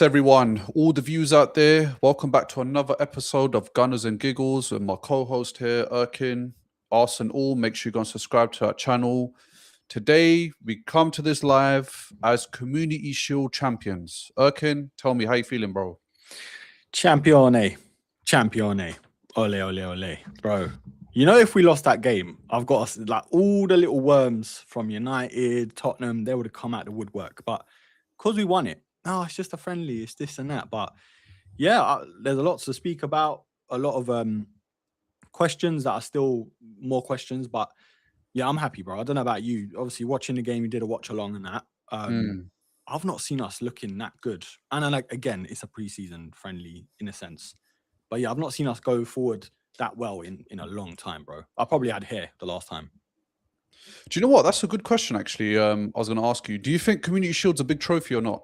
Everyone, all the views out there, welcome back to another episode of Gunners and Giggles with my co-host here, Erkin, Arson all. Make sure you go and subscribe to our channel. Today, we come to this live as Community Shield champions. Erkin, tell me how you feeling, bro? Champione. Ole, ole, ole. Bro, you know, if we lost that game, I've got us like all the little worms from United, Tottenham, they would have come out the woodwork. But because we won it, no, it's just a friendly, it's this and that. But yeah, there's a lot to speak about, a lot of questions that are still more questions. But yeah, I'm happy, bro. I don't know about you. Obviously, watching the game, you did a watch along and that. I've not seen us looking that good. And like again, it's a preseason friendly in a sense. But yeah, I've not seen us go forward that well in a long time, bro. I probably had hair the last time. Do you know what? That's a good question, actually. I was going to ask you, do you think Community Shield's a big trophy or not?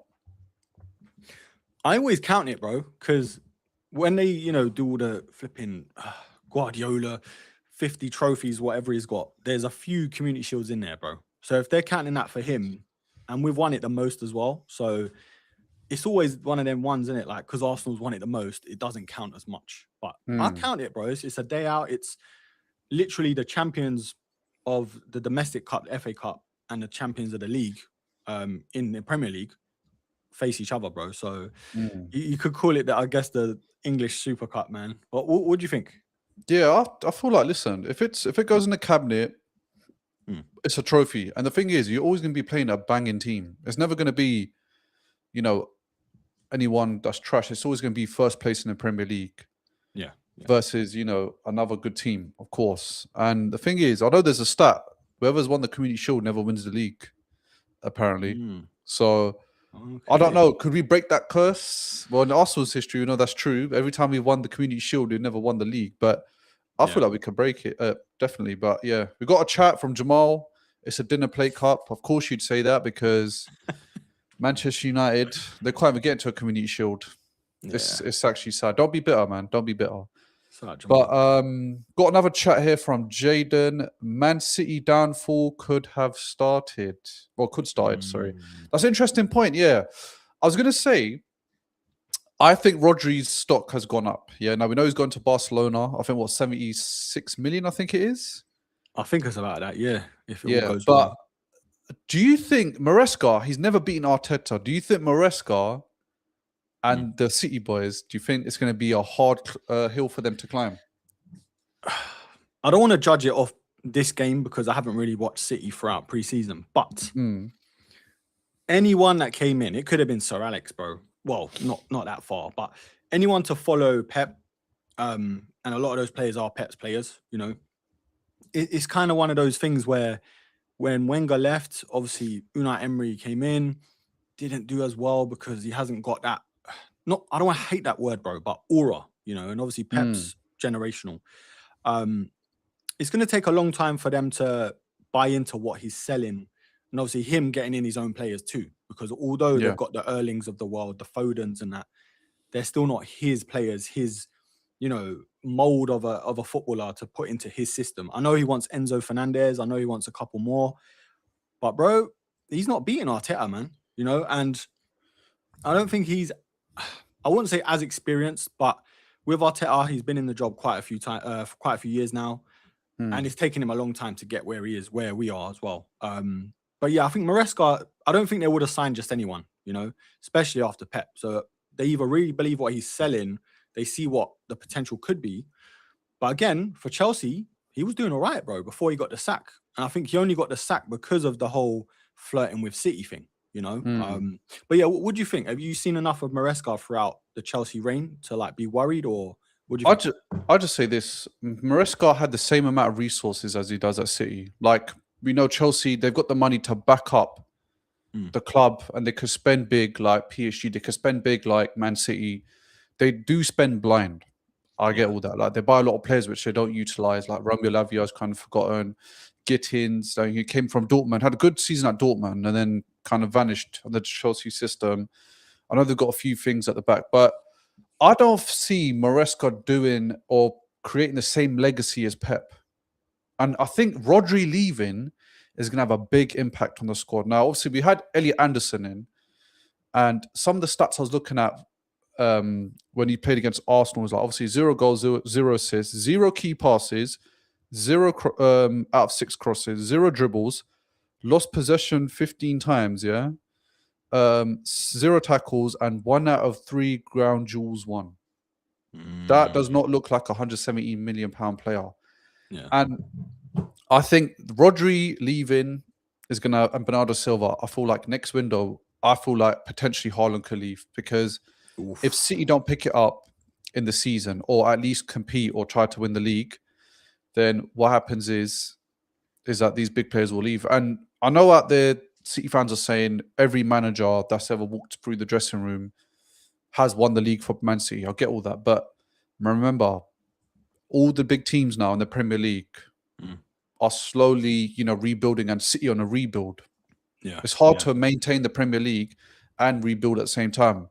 I always count it, bro, because when they, do all the flipping Guardiola, 50 trophies, whatever he's got, there's a few Community Shields in there, bro. So if they're counting that for him, and we've won it the most as well, so it's always one of them ones, isn't it? Like, because Arsenal's won it the most, it doesn't count as much. But I count it, bro. It's a day out. It's literally the champions of the domestic cup, the FA Cup, and the champions of the league in the Premier League face each other, bro. So you could call it, I guess, the English Super Cup, man. What do you think? Yeah, I feel like, listen, if it goes in the cabinet, it's a trophy. And the thing is, you're always going to be playing a banging team. It's never going to be, anyone that's trash. It's always going to be first place in the Premier League. Yeah. Versus, another good team, of course. And the thing is, I know there's a stat. Whoever's won the Community Shield never wins the league, apparently. So, okay. I don't know. Could we break that curse? Well, in Arsenal's history, that's true. Every time we won the Community Shield, we never won the league. But I feel like we could break it, definitely. But yeah, we got a chat from Jamal. It's a dinner plate cup. Of course, you'd say that because Manchester United, they can't even get into a Community Shield. Yeah. It's actually sad. Don't be bitter, man. Don't be bitter. But got another chat here from Jaden. Man City downfall could start. Sorry. That's an interesting point. Yeah. I was going to say, I think Rodri's stock has gone up. Yeah. Now we know he's going to Barcelona. I think 76 million, I think it is. I think it's about that. Yeah. If it all goes well. Do you think Maresca, he's never beaten Arteta. Do you think Maresca and the City boys, do you think it's going to be a hard hill for them to climb? I don't want to judge it off this game because I haven't really watched City throughout pre-season. But anyone that came in, it could have been Sir Alex, bro. Well, not that far, but anyone to follow Pep, and a lot of those players are Pep's players, It's kind of one of those things where when Wenger left, obviously Unai Emery came in, didn't do as well because he hasn't got that, I don't want to hate that word, bro, but aura, and obviously Pep's generational. It's going to take a long time for them to buy into what he's selling. And obviously him getting in his own players too, because although they've got the Erlings of the world, the Fodens and that, they're still not his players, his, mold of a footballer to put into his system. I know he wants Enzo Fernandez. I know he wants a couple more. But, bro, he's not beating Arteta, man, and I don't think he's, I wouldn't say as experienced, but with Arteta, he's been in the job quite a few times, for quite a few years now. And it's taken him a long time to get where he is, where we are as well. But yeah, I think Maresca, I don't think they would have signed just anyone, especially after Pep. So they either really believe what he's selling, they see what the potential could be. But again, for Chelsea, he was doing all right, bro, before he got the sack. And I think he only got the sack because of the whole flirting with City thing, But yeah, what do you think? Have you seen enough of Maresca throughout the Chelsea reign to be worried, or what do you think? I just say this. Maresca had the same amount of resources as he does at City. Like, we know Chelsea, they've got the money to back up the club, and they could spend big like PSG. They could spend big like Man City. They do spend blind. I get all that. Like, they buy a lot of players which they don't utilize. Like Romeo Lavia's kind of forgotten. Gittins, he came from Dortmund, had a good season at Dortmund, and then kind of vanished on the Chelsea system. I know they've got a few things at the back, but I don't see Maresca doing or creating the same legacy as Pep. And I think Rodri leaving is going to have a big impact on the squad. Now, obviously, we had Elliot Anderson in, And some of the stats I was looking at when he played against Arsenal was like obviously 0 goals, zero assists, 0 key passes, 0 out of 6 crosses, 0 dribbles, lost possession 15 times, 0 tackles, and 1 out of 3 ground duels won. That does not look like a £170 million player. Yeah. And I think Rodri leaving is going to, and Bernardo Silva, I feel like next window, I feel like potentially Haaland could leave, because if City don't pick it up in the season, or at least compete or try to win the league, then what happens is that these big players will leave. And I know out there, City fans are saying every manager that's ever walked through the dressing room has won the league for Man City. I get all that. But remember, all the big teams now in the Premier League are slowly, rebuilding, and City on a rebuild. Yeah, it's hard to maintain the Premier League and rebuild at the same time.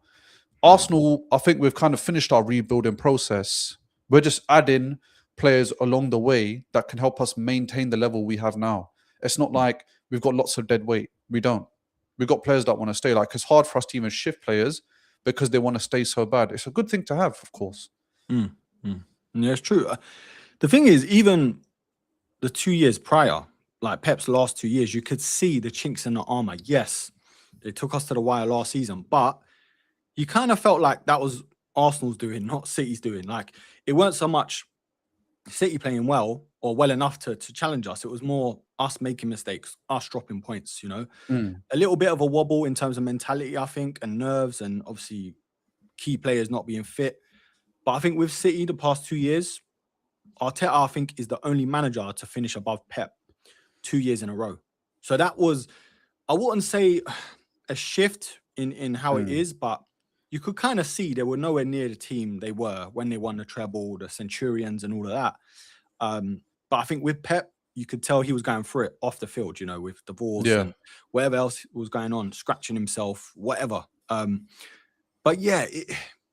Arsenal, I think we've kind of finished our rebuilding process. We're just adding players along the way that can help us maintain the level we have now. It's not like we've got lots of dead weight. We don't. We've got players that want to stay. Like, it's hard for us to even shift players because they want to stay so bad. It's a good thing to have, of course. Yeah, it's true. The thing is, even the 2 years prior, like Pep's last 2 years, you could see the chinks in the armor. Yes, they took us to the wire last season, but you kind of felt like that was Arsenal's doing, not City's doing. Like, it weren't so much City playing well or well enough to challenge us. It was more us making mistakes, us dropping points, A little bit of a wobble in terms of mentality, I think, and nerves, and obviously key players not being fit. But I think with City the past 2 years, Arteta, I think, is the only manager to finish above Pep 2 years in a row. So that was, I wouldn't say a shift in how it is, but you could kind of see they were nowhere near the team they were when they won the treble, the Centurions and all of that. But I think with Pep, you could tell he was going through it off the field, with divorce and whatever else was going on, scratching himself, whatever. But yeah,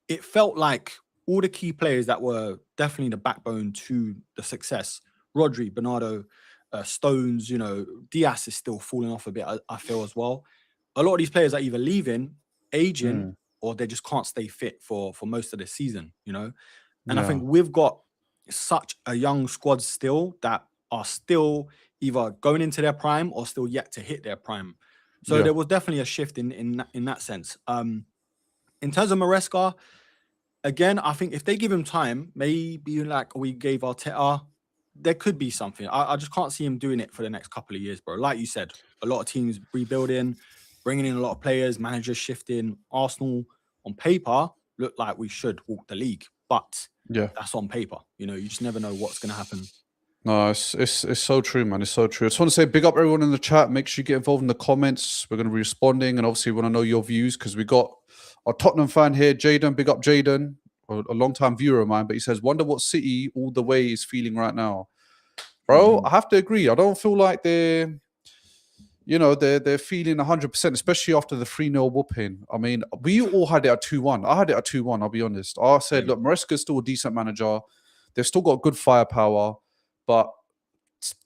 it felt like all the key players that were definitely the backbone to the success, Rodri, Bernardo, Stones, Diaz is still falling off a bit, I feel, as well. A lot of these players are either leaving, aging, or they just can't stay fit for most of the season, And I think we've got such a young squad still that are still either going into their prime or still yet to hit their prime. So there was definitely a shift in that sense. In terms of Maresca, again, I think if they give him time, maybe like we gave Arteta, there could be something. I just can't see him doing it for the next couple of years, bro. Like you said, a lot of teams rebuilding, bringing in a lot of players, managers shifting. Arsenal, on paper, look like we should walk the league, but that's on paper. You just never know what's going to happen. No, it's so true, man. It's so true. I just want to say big up everyone in the chat. Make sure you get involved in the comments. We're going to be responding, and obviously we want to know your views, because we got our Tottenham fan here, Jaden. Big up, Jaden, a long-time viewer of mine. But he says, wonder what City all the way is feeling right now. Bro, I have to agree. I don't feel like they're feeling 100%, especially after the 3-0 whooping. I mean, we all had it at 2-1. I had it at 2-1, I'll be honest. I said, look, Maresca's still a decent manager. They've still got good firepower. But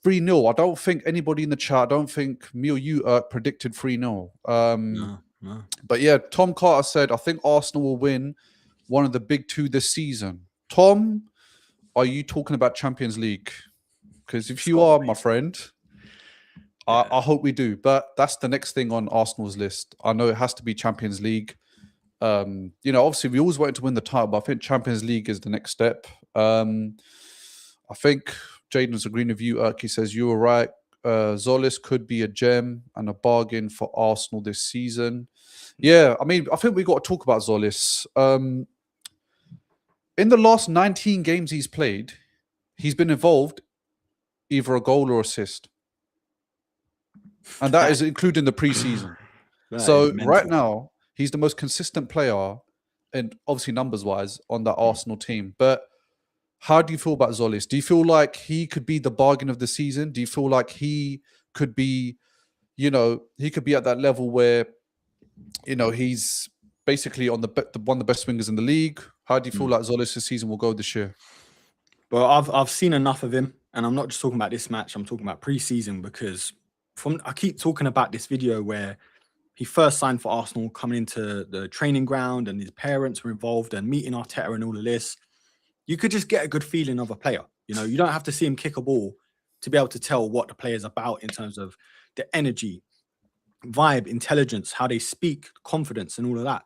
3-0, I don't think anybody in the chat, I don't think me or you predicted 3-0. No. But yeah, Tom Carter said, I think Arsenal will win one of the big two this season. Tom, are you talking about Champions League? Because if you are, my friend, I hope we do. But that's the next thing on Arsenal's list. I know it has to be Champions League. Obviously we always wanted to win the title, but I think Champions League is the next step. I think Jaden's agreeing with you. He says you were right. Zolis could be a gem and a bargain for Arsenal this season. Yeah, I mean, I think we got to talk about Zolis. In the last 19 games he's played, he's been involved either a goal or assist. And that is including the preseason. So right now, he's the most consistent player, and obviously numbers-wise, on that Arsenal team. But how do you feel about Zolis? Do you feel like he could be the bargain of the season? Do you feel like he could be, he could be at that level where, he's basically on one of the best wingers in the league? How do you feel like Zolis' season will go this year? Well, I've seen enough of him, and I'm not just talking about this match. I'm talking about preseason, because I keep talking about this video where he first signed for Arsenal, coming into the training ground, and his parents were involved, and meeting Arteta and all of this, you could just get a good feeling of a player. You know, you don't have to see him kick a ball to be able to tell what the player's about in terms of the energy, vibe, intelligence, how they speak, confidence, and all of that.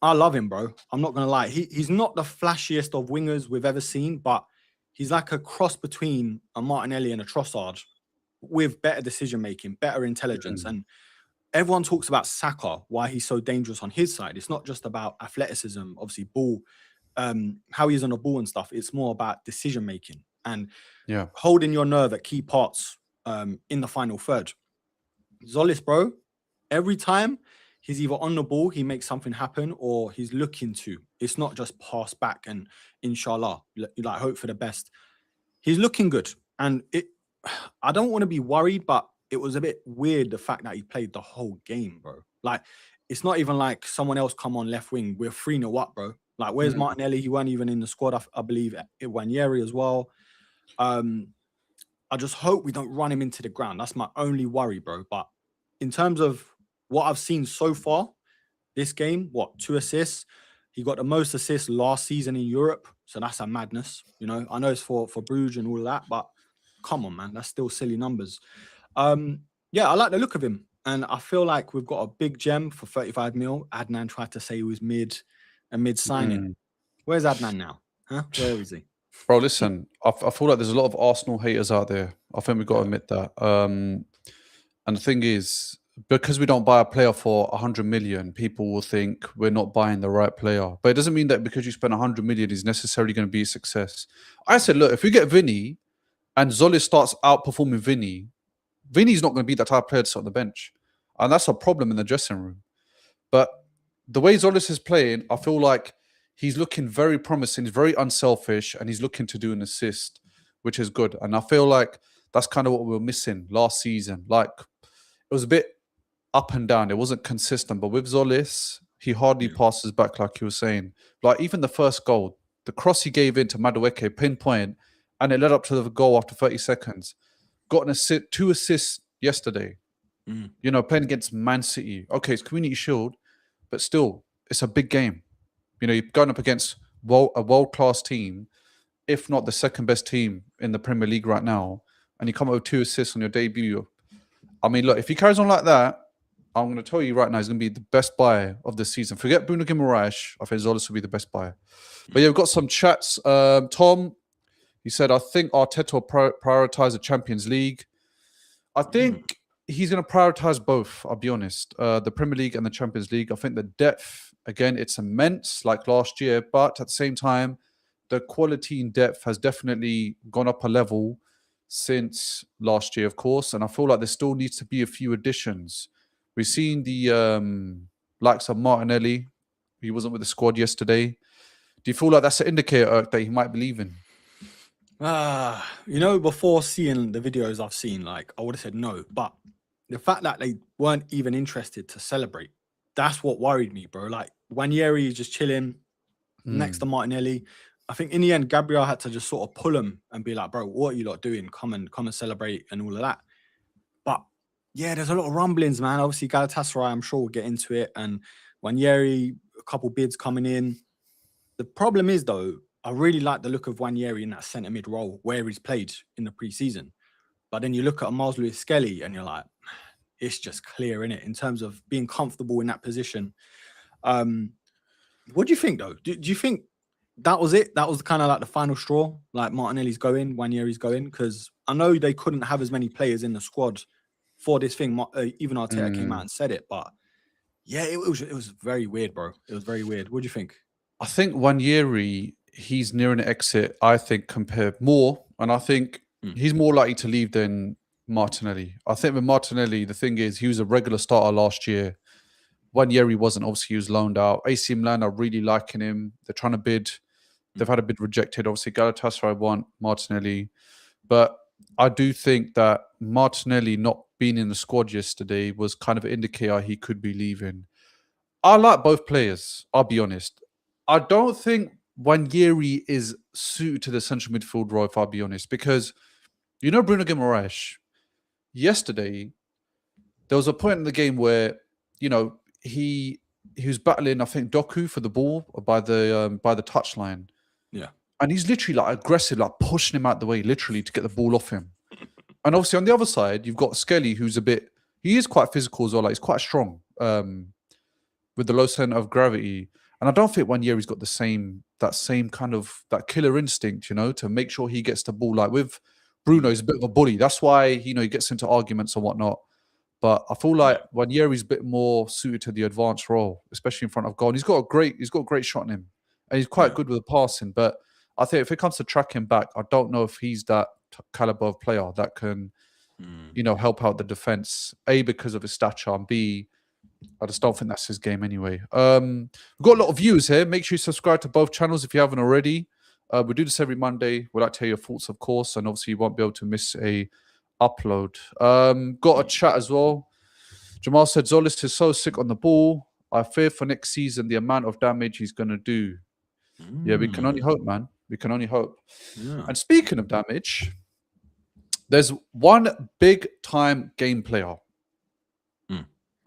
I love him, bro. I'm not gonna lie. He's not the flashiest of wingers we've ever seen, but he's like a cross between a Martinelli and a Trossard with better decision making, better intelligence. And everyone talks about Saka, why he's so dangerous on his side. It's not just about athleticism, obviously ball, how he's on the ball and stuff. It's more about decision making and holding your nerve at key parts in the final third. Zolis, bro, every time he's either on the ball, he makes something happen, or he's looking to. It's not just pass back and inshallah, like hope for the best. He's looking good. And I don't want to be worried, but it was a bit weird, the fact that he played the whole game, bro. Like, it's not even like someone else come on left wing. We're 3-0 up, bro. Like, where's Martinelli? He weren't even in the squad, I believe, Wanyeri as well. I just hope we don't run him into the ground. That's my only worry, bro. But in terms of what I've seen so far, this game, 2 assists? He got the most assists last season in Europe. So that's a madness. You know, I know it's for Bruges and all of that, but come on, man. That's still silly numbers. Yeah, I like the look of him. And I feel like we've got a big gem for 35 mil. Adnan tried to say he was mid signing. Where's Adnan now? Huh? Where is he? Bro, listen, I feel like there's a lot of Arsenal haters out there. I think we've got to admit that. And the thing is, because we don't buy a player for 100 million, people will think we're not buying the right player. But it doesn't mean that because you spend 100 million is necessarily going to be a success. I said, look, if we get Vinny and Zolis starts outperforming Vinny's not going to be that type of player to sit on the bench. And that's a problem in the dressing room. But the way Zolis is playing, I feel like he's looking very promising. He's very unselfish, and he's looking to do an assist, which is good. And I feel like that's kind of what we were missing last season. Like, it was a bit up and down. It wasn't consistent. But with Zolis, he hardly passes back, like you were saying. Like, even the first goal, the cross he gave in to Madueke, pinpoint, and it led up to the goal after 30 seconds. Got an assist, 2 assists yesterday. You know, playing against Man City. Okay, it's Community Shield, but still, it's a big game. You know, you're going up against a world-class team, if not the second best team in the Premier League right now, and you come up with 2 assists on your debut. I mean, look, if he carries on like that, I'm going to tell you right now, he's going to be the best buy of the season. Forget Bruno Guimaraes. I think Zolis will be the best buy. But yeah, we've got some chats. Tom, he said, I think Arteta will prioritize the Champions League. I think he's going to prioritize both, I'll be honest. The Premier League and the Champions League. I think the depth, again, it's immense like last year. But at the same time, the quality in depth has definitely gone up a level since last year, of course. And I feel like there still needs to be a few additions. We've seen the likes of Martinelli. He wasn't with the squad yesterday. Do you feel like that's an indicator that he might be leaving? You know, before seeing the videos I've seen, like, I would have said no. But the fact that they weren't even interested to celebrate, that's what worried me, bro. Like, Wanyeri is just chilling next to Martinelli. I think in the end, Gabriel had to just sort of pull him and be like, bro, what are you lot doing? Come and celebrate and all of that. But yeah, there's a lot of rumblings, man. Obviously, Galatasaray, I'm sure we'll get into it. And Wanyeri, a couple bids coming in. The problem is, though, I really like the look of Wanyeri in that centre mid role where he's played in the pre-season. But then you look at Miles Lewis Skelly and you're like, it's just clear, innit? In terms of being comfortable in that position. What do you think, though? Do you think that was it? That was kind of like the final straw? Like, Martinelli's going, Wanyeri's going? Because I know they couldn't have as many players in the squad for this thing. Even Arteta came out and said it. But yeah, it was very weird, bro. It was very weird. What do you think? I think Wanyeri, he's near an exit, I think, compared more. And I think he's more likely to leave than Martinelli. I think with Martinelli, the thing is, he was a regular starter last year. Wanyeri wasn't. Obviously, he was loaned out. AC Milan are really liking him. They're trying to bid. They've had a bid rejected. Obviously, Galatasaray want Martinelli. But I do think that Martinelli not being in the squad yesterday was kind of an indicator he could be leaving. I like both players, I'll be honest. I don't think Wanyeri is suited to the central midfield role, if I'll be honest, because you know Bruno Guimaraes, yesterday, there was a point in the game where, you know, he was battling, I think, Doku for the ball by the touchline. Yeah. And he's literally like aggressive, like pushing him out the way, literally to get the ball off him. And obviously on the other side, you've got Skelly, who's he is quite physical as well. Like he's quite strong with the low center of gravity. And I don't think 1 year he's got that same kind of that killer instinct, you know, to make sure he gets the ball. Like with Bruno, he's a bit of a bully. That's why, you know, he gets into arguments and whatnot. But I feel like 1 year he's a bit more suited to the advanced role, especially in front of goal. And he's got a great shot in him. And he's quite good with the passing. But I think if it comes to tracking back, I don't know if he's that caliber of player that can, you know, help out the defense. A, because of his stature, and B, I just don't think that's his game anyway. We've got a lot of views here. Make sure you subscribe to both channels if you haven't already. We do this every Monday. We'd like to hear your thoughts, of course, and obviously you won't be able to miss a upload. Got a chat as well. Jamal said Zolis is so sick on the ball. I fear for next season the amount of damage he's going to do. Yeah, we can only hope, man. We can only hope. Yeah. And speaking of damage, there's one big time game player.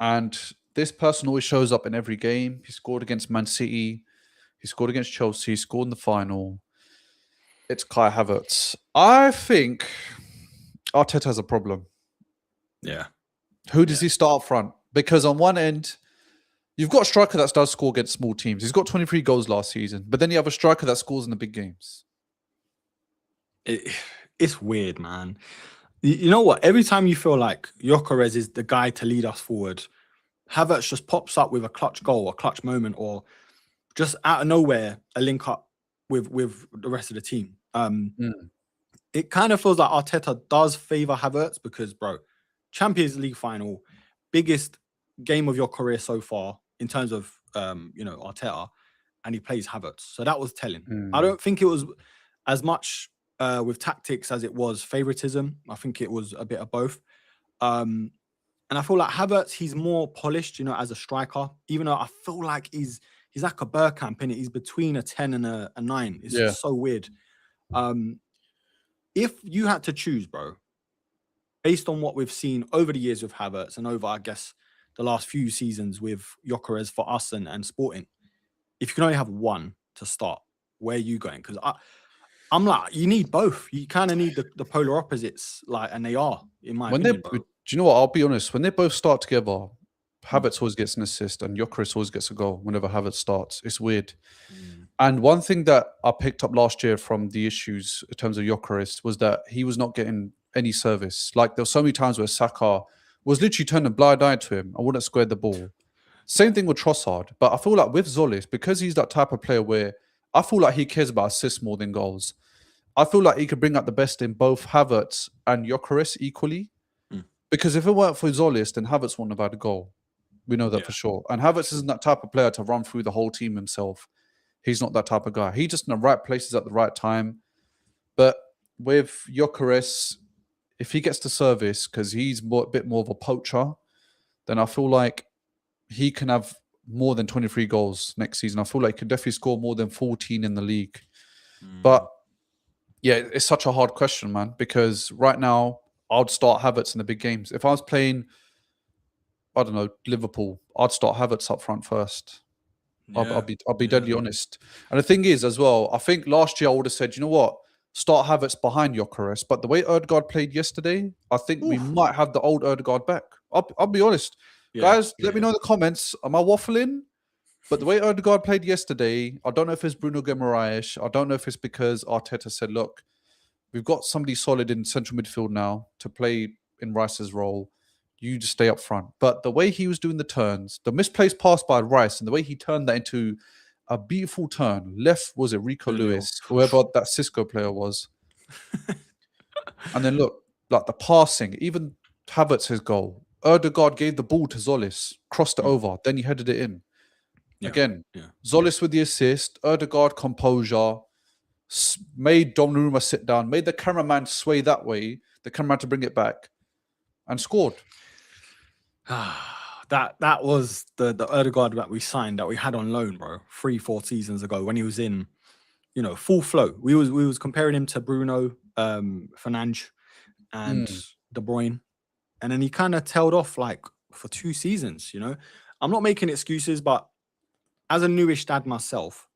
And this person always shows up in every game. He scored against Man City. He scored against Chelsea. He scored in the final. It's Kai Havertz. I think Arteta has a problem. Yeah. Who does he start up front? Because on one end, you've got a striker that does score against small teams. He's got 23 goals last season. But then you have a striker that scores in the big games. It's weird, man. You know what? Every time you feel like Gyökeres is the guy to lead us forward, Havertz just pops up with a clutch goal, a clutch moment, or just out of nowhere, a link up with the rest of the team. It kind of feels like Arteta does favour Havertz because, bro, Champions League final, biggest game of your career so far in terms of, you know, Arteta, and he plays Havertz. So that was telling. I don't think it was as much with tactics as it was favoritism. I think it was a bit of both. And I feel like Havertz, he's more polished, you know, as a striker, even though I feel like he's like a Bergkamp, innit? He's between a 10 and a 9. It's just so weird. If you had to choose, bro, based on what we've seen over the years with Havertz and over, I guess, the last few seasons with Gyökeres for us and Sporting, if you can only have one to start, where are you going? Because I'm like, you need both. You kind of need the polar opposites, like, and they are, in my opinion, bro. Do you know what? I'll be honest. When they both start together, Havertz always gets an assist and Gyökeres always gets a goal whenever Havertz starts. It's weird. And one thing that I picked up last year from the issues in terms of Gyökeres was that he was not getting any service. Like, there were so many times where Saka was literally turning a blind eye to him and wouldn't square the ball. Same thing with Trossard. But I feel like with Zolis, because he's that type of player where I feel like he cares about assists more than goals, I feel like he could bring out the best in both Havertz and Gyökeres equally. Because if it weren't for Zolis, then Havertz wouldn't have had a goal. We know that for sure. And Havertz isn't that type of player to run through the whole team himself. He's not that type of guy. He's just in the right places at the right time. But with Gyökeres, if he gets the service, because he's a bit more of a poacher, then I feel like he can have more than 23 goals next season. I feel like he could definitely score more than 14 in the league. But yeah, it's such a hard question, man, because right now I'd start Havertz in the big games. If I was playing, I don't know, Liverpool, I'd start Havertz up front first. I'll be deadly honest. And the thing is, as well, I think last year I would have said, you know what, start Havertz behind Gyökeres. But the way Ødegaard played yesterday, I think we might have the old Ødegaard back. I'll be honest. Guys, let me know in the comments. Am I waffling? But the way Ødegaard played yesterday, I don't know if it's Bruno Guimaraes. I don't know if it's because Arteta said, look, we've got somebody solid in central midfield now to play in Rice's role. You just stay up front. But the way he was doing the turns, the misplaced pass by Rice, and the way he turned that into a beautiful turn. Left, was it Rico Lewis, whoever that Cisco player was. And then look, like the passing, even Havertz's goal. Ødegaard gave the ball to Zolis, crossed it over, then he headed it in. Again, Zolis with the assist, Ødegaard composure, made Donnarumma sit down, made the cameraman sway that way, the cameraman to bring it back, and scored. That was the Ødegaard that we signed, that we had on loan, bro, 3-4 seasons ago when he was in, you know, full flow. We was comparing him to Bruno Fernandes and De Bruyne. and then he kind of tailed off like for 2 seasons. You know, I'm not making excuses, but as a newish dad myself,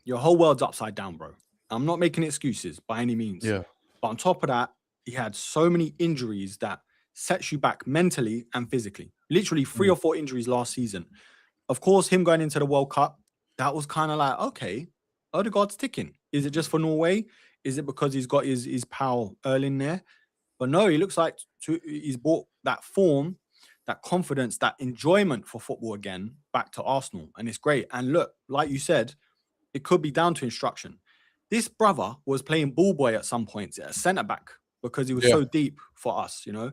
your whole world's upside down, bro. I'm not making excuses by any means. Yeah. But on top of that, he had so many injuries that sets you back mentally and physically. Literally 3 or 4 injuries last season. Of course, him going into the World Cup, that was kind of like, okay, Odegaard's ticking. Is it just for Norway? Is it because he's got his pal Erling there? But no, he looks like he's brought that form, that confidence, that enjoyment for football again back to Arsenal. And it's great. And look, like you said, it could be down to instruction. This brother was playing ball boy at some points at centre back because he was so deep for us, you know.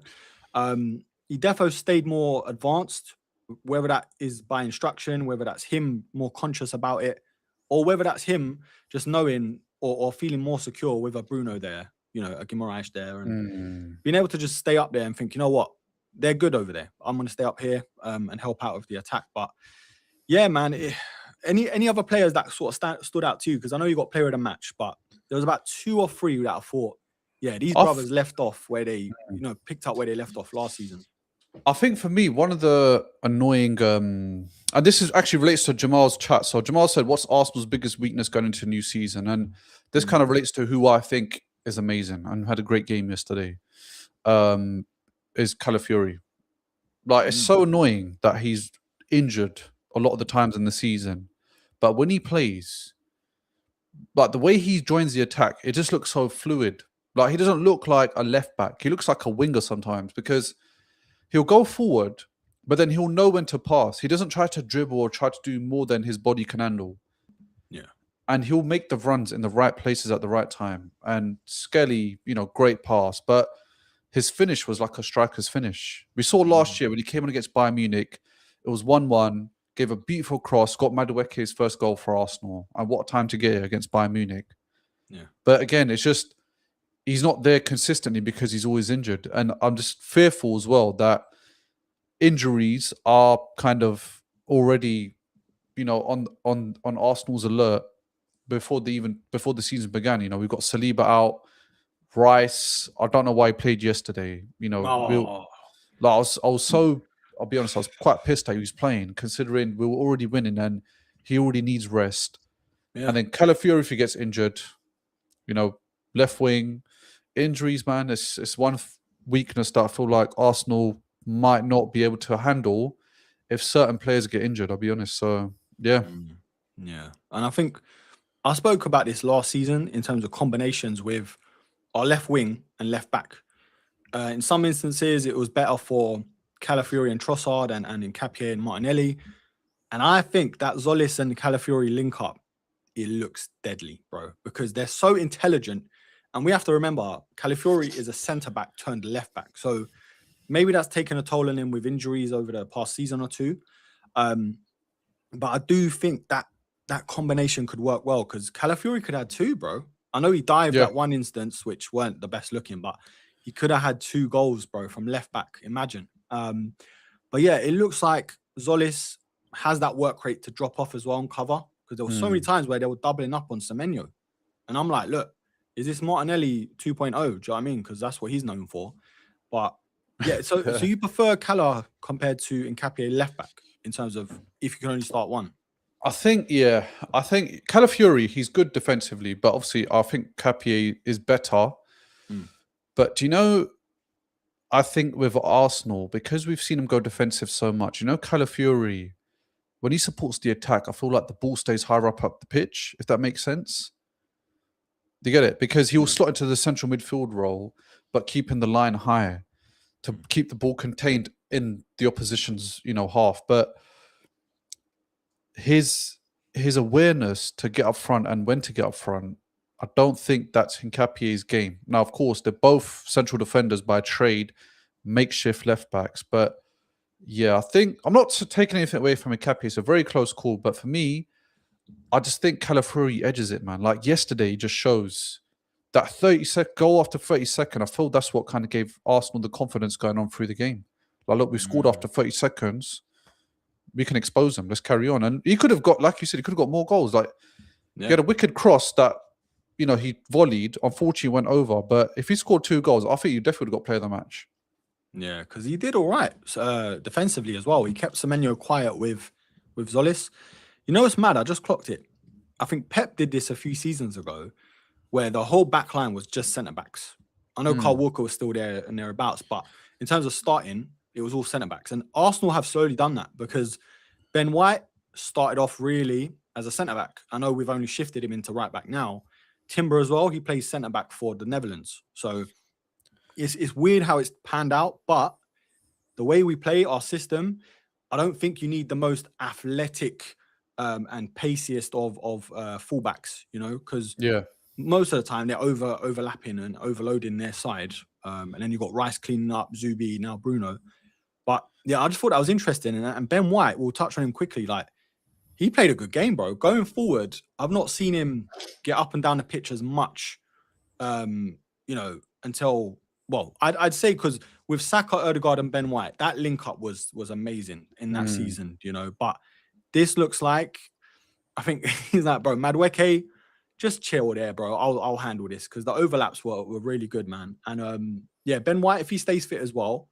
He defo stayed more advanced, whether that is by instruction, whether that's him more conscious about it, or whether that's him just knowing or feeling more secure with a Bruno there, you know, a Guimaraes there, and being able to just stay up there and think, you know what, they're good over there. I'm going to stay up here and help out with the attack. But yeah, man, any other players that sort of stood out to you? Because I know you got player of the match, but there was about 2 or 3 that I thought, yeah, these brothers left off where they, you know, picked up where they left off last season. I think for me, one of the annoying, and this is actually relates to Jamal's chat. So Jamal said, "What's Arsenal's biggest weakness going into a new season?" And this kind of relates to who I think is amazing and had a great game yesterday. Is Calafiori. Like, it's so annoying that he's injured a lot of the times in the season, but when he plays, like the way he joins the attack, it just looks so fluid. Like, he doesn't look like a left back; he looks like a winger sometimes because he'll go forward, but then he'll know when to pass. He doesn't try to dribble or try to do more than his body can handle. Yeah, and he'll make the runs in the right places at the right time. And Skelly, you know, great pass, but his finish was like a striker's finish. We saw last year when he came on against Bayern Munich, it was 1-1, gave a beautiful cross, got Madueke's first goal for Arsenal. And what a time to get it against Bayern Munich. Yeah. But again, it's just, he's not there consistently because he's always injured. And I'm just fearful as well that injuries are kind of already, you know, on Arsenal's alert before the season began. You know, we've got Saliba out, Rice. I don't know why he played yesterday. You know, I was so, I'll be honest, I was quite pissed that he was playing, considering we were already winning and he already needs rest. Yeah. And then Calafiori, if he gets injured, you know, left wing injuries, man, it's one weakness that I feel like Arsenal might not be able to handle if certain players get injured. I'll be honest. So yeah. Yeah. And I think I spoke about this last season in terms of combinations with our left wing and left back. In some instances, it was better for Calafiori and Trossard and Nketiah and Martinelli. And I think that Zolis and Calafiori link up, it looks deadly, bro, because they're so intelligent. And we have to remember, Calafiori is a centre-back turned left-back. So maybe that's taken a toll on him with injuries over the past season or two. But I do think that combination could work well because Calafiori could have 2, bro. I know he dived at one instance, which weren't the best looking, but he could have had 2 goals, bro, from left-back. Imagine. But yeah, it looks like Zolis has that work rate to drop off as well on cover because there were so many times where they were doubling up on Semenyo. And I'm like, look, is this Martinelli 2.0? Do you know what I mean? Because that's what he's known for. But yeah, so you prefer Cala compared to Nketiah left back in terms of if you can only start one? I think Calafiori, he's good defensively, but obviously I think Nketiah is better. But do you know, I think with Arsenal, because we've seen him go defensive so much, you know, Calafiori, when he supports the attack, I feel like the ball stays higher up the pitch, if that makes sense. Do you get it? Because he will slot into the central midfield role, but keeping the line high to keep the ball contained in the opposition's, you know, half. But his awareness to get up front and when to get up front, I don't think that's Nketiah's game. Now, of course, they're both central defenders by trade, makeshift left backs. But yeah, I think I'm not taking anything away from Nketiah. It's a very close call. But for me, I just think Calafiori edges it, man. Like yesterday, he just shows that 30-second goal after 30-second. I feel that's what kind of gave Arsenal the confidence going on through the game. Like, look, we scored after 30 seconds. We can expose them. Let's carry on. And he could have got, like you said, he could have got more goals. Like, he had a wicked cross that, you know, he volleyed. Unfortunately, went over. But if he scored 2 goals, I think you definitely would have got player of the match. Yeah, because he did all right defensively as well. He kept Semenyo quiet with Zolis. You know what's mad? I just clocked it. I think Pep did this a few seasons ago, where the whole back line was just centre backs. I know Carl Walker was still there and thereabouts, but in terms of starting, it was all centre backs. And Arsenal have slowly done that because Ben White started off really as a centre back. I know we've only shifted him into right back now. Timber as well, he plays centre back for the Netherlands. So it's weird how it's panned out, but the way we play our system, I don't think you need the most athletic and paciest of fullbacks, you know, because most of the time they're overlapping and overloading their side. And then you've got Rice cleaning up, Zubi, now Bruno. But yeah, I just thought that was interesting. And Ben White, we'll touch on him quickly. Like, he played a good game, bro. Going forward, I've not seen him get up and down the pitch as much, you know, until, well, I'd say because with Saka, Odegaard, and Ben White, that link up was amazing in that season, you know. But this looks like, I think he's like, bro, Madueke, just chill there, bro. I'll handle this because the overlaps were really good, man. And yeah, Ben White, if he stays fit as well,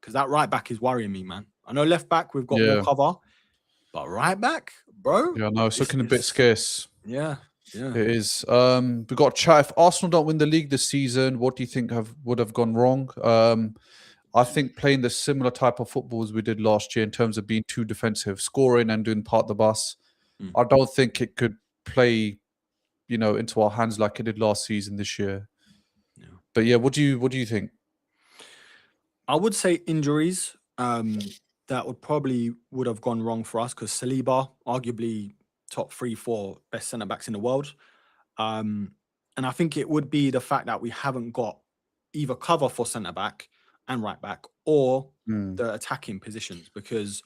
because that right back is worrying me, man. I know left back we've got more cover, but right back, bro. Yeah, no, it's looking a bit scarce. Yeah. It is. We've got to chat. If Arsenal don't win the league this season, what do you think would have gone wrong? I think playing the similar type of football as we did last year in terms of being too defensive, scoring and doing part the bus. I don't think it could play, you know, into our hands like it did last season this year. Yeah. But yeah, what do you think? I would say injuries. That would have gone wrong for us because Saliba, arguably top 3-4 best centre backs in the world. And I think it would be the fact that we haven't got either cover for centre back and right back or the attacking positions. Because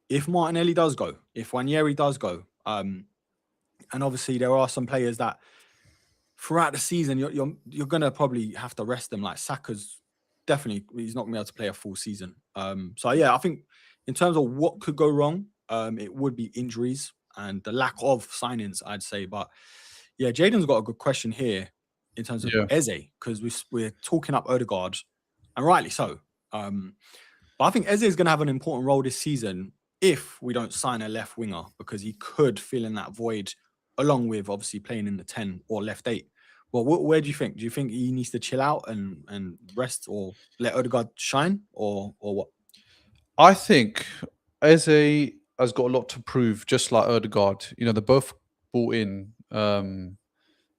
if Martinelli does go, if Wanyeri does go, and obviously there are some players that throughout the season you're gonna probably have to rest them. Like Saka's definitely, he's not gonna be able to play a full season. So yeah, I think in terms of what could go wrong, it would be injuries and the lack of signings, I'd say. But yeah, Jaden's got a good question here in terms of Eze, because we're talking up Odegaard, and rightly so. But I think Eze is going to have an important role this season if we don't sign a left winger, because he could fill in that void along with obviously playing in the 10 or left 8. Well, where do you think? Do you think he needs to chill out and rest or let Odegaard shine or what? I think Eze has got a lot to prove, just like Odegaard. You know, they're both brought in to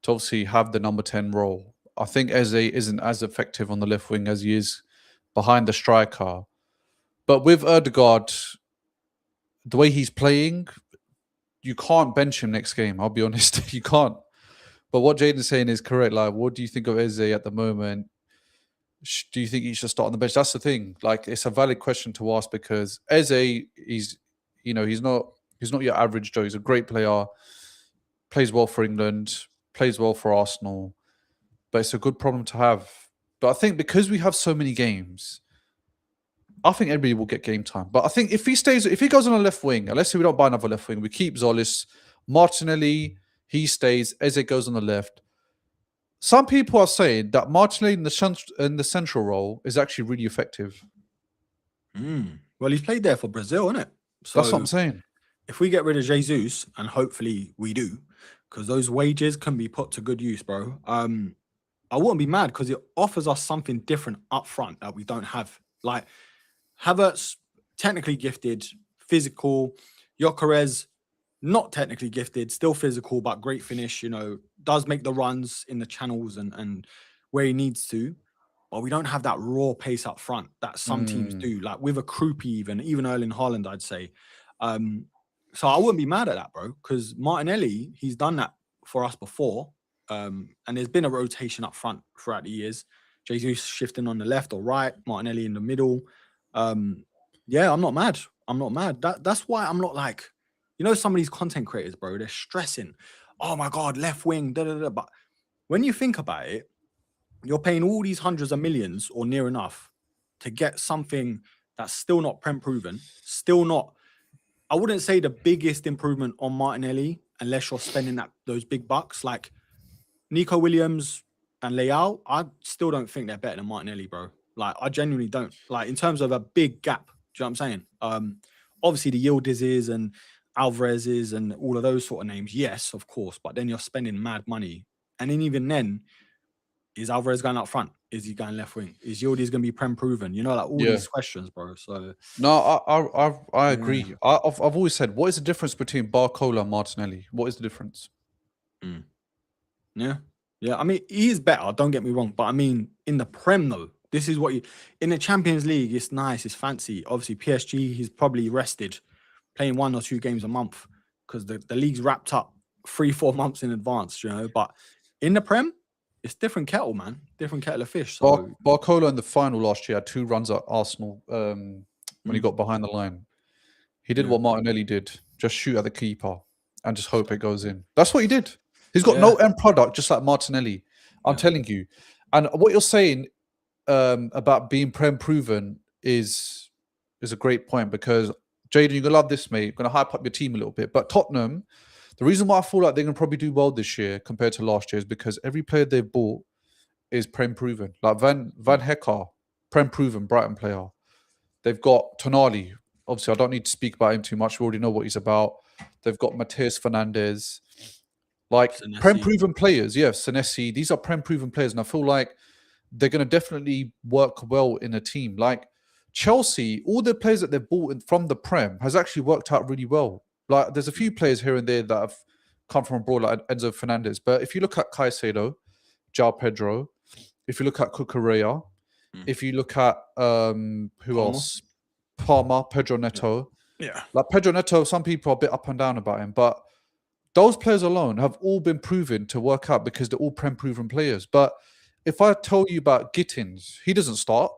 obviously have the number 10 role. I think Eze isn't as effective on the left wing as he is behind the striker. But with Odegaard, the way he's playing, you can't bench him next game. I'll be honest, you can't. But what Jaden's saying is correct. Like, what do you think of Eze at the moment? Do you think he should start on the bench? That's the thing. Like, it's a valid question to ask because Eze, he's not your average Joe. He's a great player, plays well for England, plays well for Arsenal, but it's a good problem to have. But I think because we have so many games, I think everybody will get game time. But I think if he goes on a left wing, and let's say we don't buy another left wing, we keep Zolis, Martinelli, he stays, Eze goes on the left. Some people are saying that Martinelli in the central role is actually really effective. Well, he's played there for Brazil, isn't it? So that's what I'm saying. If we get rid of Jesus, and hopefully we do, because those wages can be put to good use, bro. I wouldn't be mad because it offers us something different up front that we don't have. Like Havertz, technically gifted, physical. Gyökeres, not technically gifted, still physical, but great finish, you know, does make the runs in the channels and where he needs to. But we don't have that raw pace up front that some teams do, like with a Krupi, even Erling Haaland, I'd say. So I wouldn't be mad at that, bro, because Martinelli, he's done that for us before. And there's been a rotation up front throughout the years. Jesus shifting on the left or right, Martinelli in the middle. Yeah, I'm not mad. That's why I'm not like, you know, some of these content creators, bro, they're stressing. Oh my God, left wing, da da da. But when you think about it, you're paying all these hundreds of millions or near enough to get something that's still not Prem proven, still not, I wouldn't say the biggest improvement on Martinelli unless you're spending those big bucks. Like Nico Williams and Leao, I still don't think they're better than Martinelli, bro. Like, I genuinely don't. Like, in terms of a big gap, do you know what I'm saying? Obviously, the Yildizes and Alvarez's and all of those sort of names, yes, of course. But then you're spending mad money. And then even then, is Alvarez going up front? Is he going left wing? Is Yildiz going to be prem proven? You know, like all these questions, bro. So no, I agree. I've always said, what is the difference between Barcola and Martinelli? What is the difference? Yeah. I mean, he is better. Don't get me wrong, but I mean, in the Prem though, this is what you in the Champions League. It's nice, it's fancy. Obviously, PSG, he's probably rested, playing 1 or 2 games a month because the league's wrapped up 3-4 months in advance. You know, but in the Prem, it's different kettle, man. Different kettle of fish. So Barcola in the final last year had 2 runs at Arsenal when he got behind the line. He did what Martinelli did, just shoot at the keeper and just hope it goes in. That's what he did. He's got no end product, just like Martinelli. I'm telling you. And what you're saying about being prem proven is a great point, because Jaden, you're gonna love this, mate. I'm gonna hype up your team a little bit. But Tottenham, the reason why I feel like they're gonna probably do well this year compared to last year is because every player they've bought is prem proven. Like Van Hecke, prem proven Brighton player. They've got Tonali. Obviously, I don't need to speak about him too much. We already know what he's about. They've got Mateus Fernandes. Like, prem proven players, Senesi. These are prem proven players, and I feel like they're going to definitely work well in a team. Like Chelsea, all the players that they've bought from the Prem has actually worked out really well. Like, there's a few players here and there that have come from abroad, like Enzo Fernandez. But if you look at Caicedo, João Pedro, if you look at Cucurella, if you look at who else? Palmer, Pedro Neto. Yeah. Like Pedro Neto, some people are a bit up and down about him, but those players alone have all been proven to work out because they're all prem proven players. But if I tell you about Gittins, he doesn't start.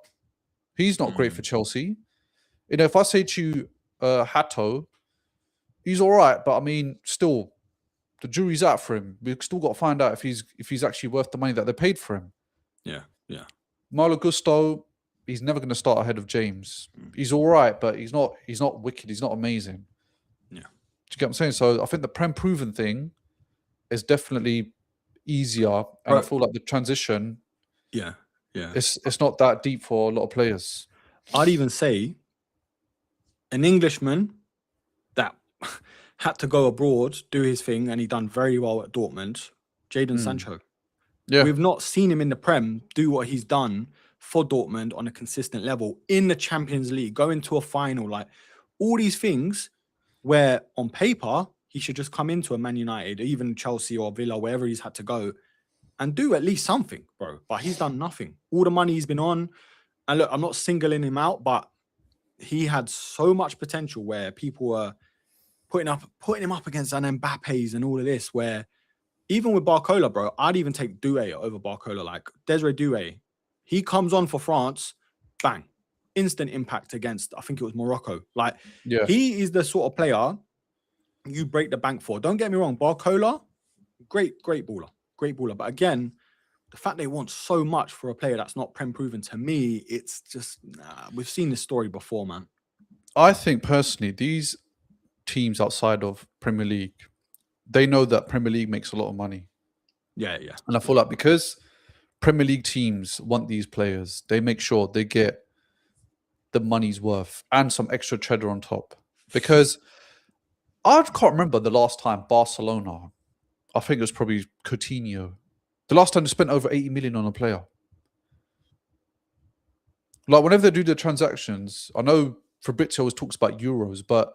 He's not great for Chelsea. You know, if I say to you, Hato, he's all right, but I mean, still, the jury's out for him. We've still got to find out if he's actually worth the money that they paid for him. Yeah. Malo Gusto, he's never going to start ahead of James. He's all right, but he's not wicked. He's not amazing. Yeah. Do you get what I'm saying? So I think the prem proven thing is definitely easier, and I feel like the transition, it's not that deep for a lot of players. I'd even say an Englishman that had to go abroad, do his thing, and he done very well at Dortmund, Jadon Sancho. Yeah. We've not seen him in the Prem do what he's done for Dortmund on a consistent level in the Champions League, going to a final, like all these things where on paper he should just come into a Man United, even Chelsea or Villa, wherever he's had to go, and do at least something, bro. But he's done nothing. All the money he's been on, and look, I'm not singling him out, but he had so much potential where people were putting him up against an Mbappe's and all of this, where even with Barcola, bro, I'd even take Doué over Barcola. Like Desiree Doué, he comes on for France, bang, instant impact against, I think it was Morocco. Like, he is the sort of player you break the bank for. Don't get me wrong, Barcola, great baller. But again, the fact they want so much for a player that's not prem proven, to me, it's just, we've seen this story before, man. I think personally, these teams outside of Premier League, they know that Premier League makes a lot of money. Yeah. And I feel like because Premier League teams want these players, they make sure they get the money's worth and some extra cheddar on top. Because I can't remember the last time Barcelona, I think it was probably Coutinho, the last time they spent over 80 million on a player. Like, whenever they do the transactions, I know Fabrizio always talks about euros, but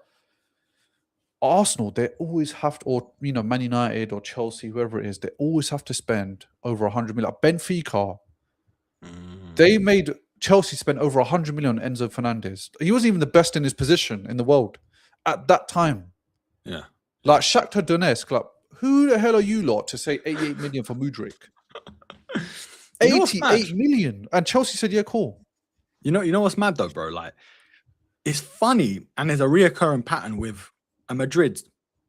Arsenal, they always have to, or Man United or Chelsea, whoever it is, they always have to spend over 100 million. Like Benfica, they made Chelsea spend over 100 million on Enzo Fernandez. He wasn't even the best in his position in the world at that time. Yeah. Like Shakhtar Donetsk, like, who the hell are you lot to say 88 million for Mudryk? 88 million. And Chelsea said, yeah, cool. You know what's mad though, bro? Like, it's funny, and there's a reoccurring pattern with a Madrid,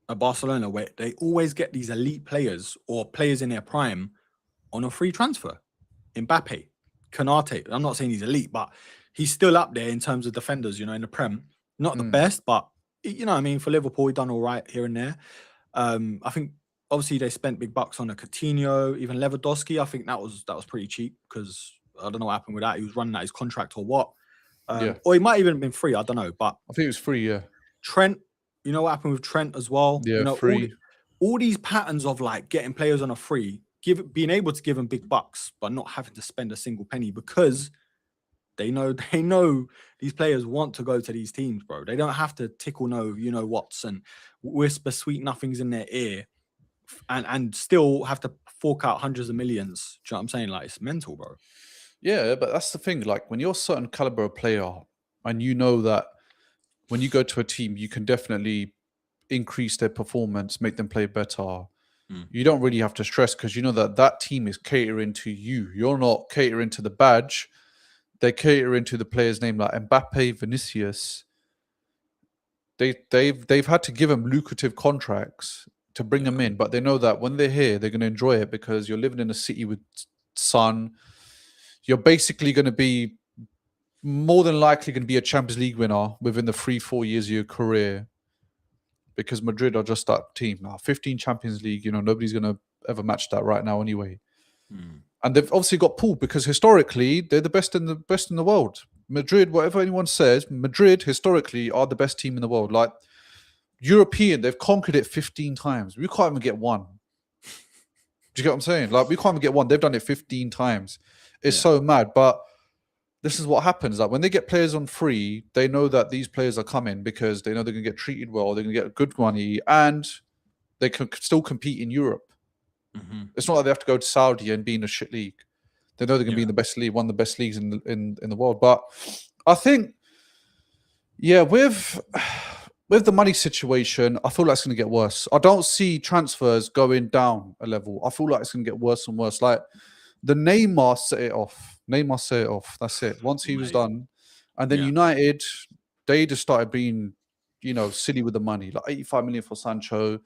a Barcelona, where they always get these elite players or players in their prime on a free transfer. Mbappe, Konate. I'm not saying he's elite, but he's still up there in terms of defenders, in the Prem. Not the best, but, you know what I mean? For Liverpool, he done all right here and there. I think, obviously, they spent big bucks on a Coutinho, even Lewandowski. I think that was pretty cheap because I don't know what happened with that. He was running out his contract or what. Yeah. Or he might even have been free. I don't know. But I think it was free, yeah. Trent, you know what happened with Trent as well? Yeah, you know, free. All these patterns of like getting players on a free, being able to give them big bucks, but not having to spend a single penny because they know these players want to go to these teams, bro. They don't have to tickle no, you know what's and whisper sweet nothings in their ear and still have to fork out hundreds of millions. Do you know what I'm saying? Like, it's mental, bro. Yeah, but that's the thing. Like, when you're a certain caliber of player and you know that when you go to a team, you can definitely increase their performance, make them play better. You don't really have to stress because you know that team is catering to you. You're not catering to the badge. They're catering to the player's name, like Mbappe, Vinicius. They've had to give them lucrative contracts to bring them in, but they know that when they're here, they're going to enjoy it because you're living in a city with sun. You're basically going to be more than likely going to be a Champions League winner within the 3-4 years of your career. Because Madrid are just that team now. 15 Champions League, nobody's going to ever match that right now anyway. And they've obviously got pulled because historically they're the best in the world. Madrid, whatever anyone says, Madrid historically are the best team in the world. Like European, they've conquered it 15 times. We can't even get one. Do you get what I'm saying? Like we can't even get one. They've done it 15 times. It's so mad, but this is what happens. Like when they get players on free, they know that these players are coming because they know they're going to get treated well, they're going to get good money, and they can still compete in Europe. It's not like they have to go to Saudi and be in a shit league. They know they're going to be in the best league, one of the best leagues in the world. But I think, with the money situation, I feel like it's going to get worse. I don't see transfers going down a level. I feel like it's going to get worse and worse. Like the Neymar set it off. That's it. Once he was done. And then United, they just started being, silly with the money. Like 85 million for Sancho,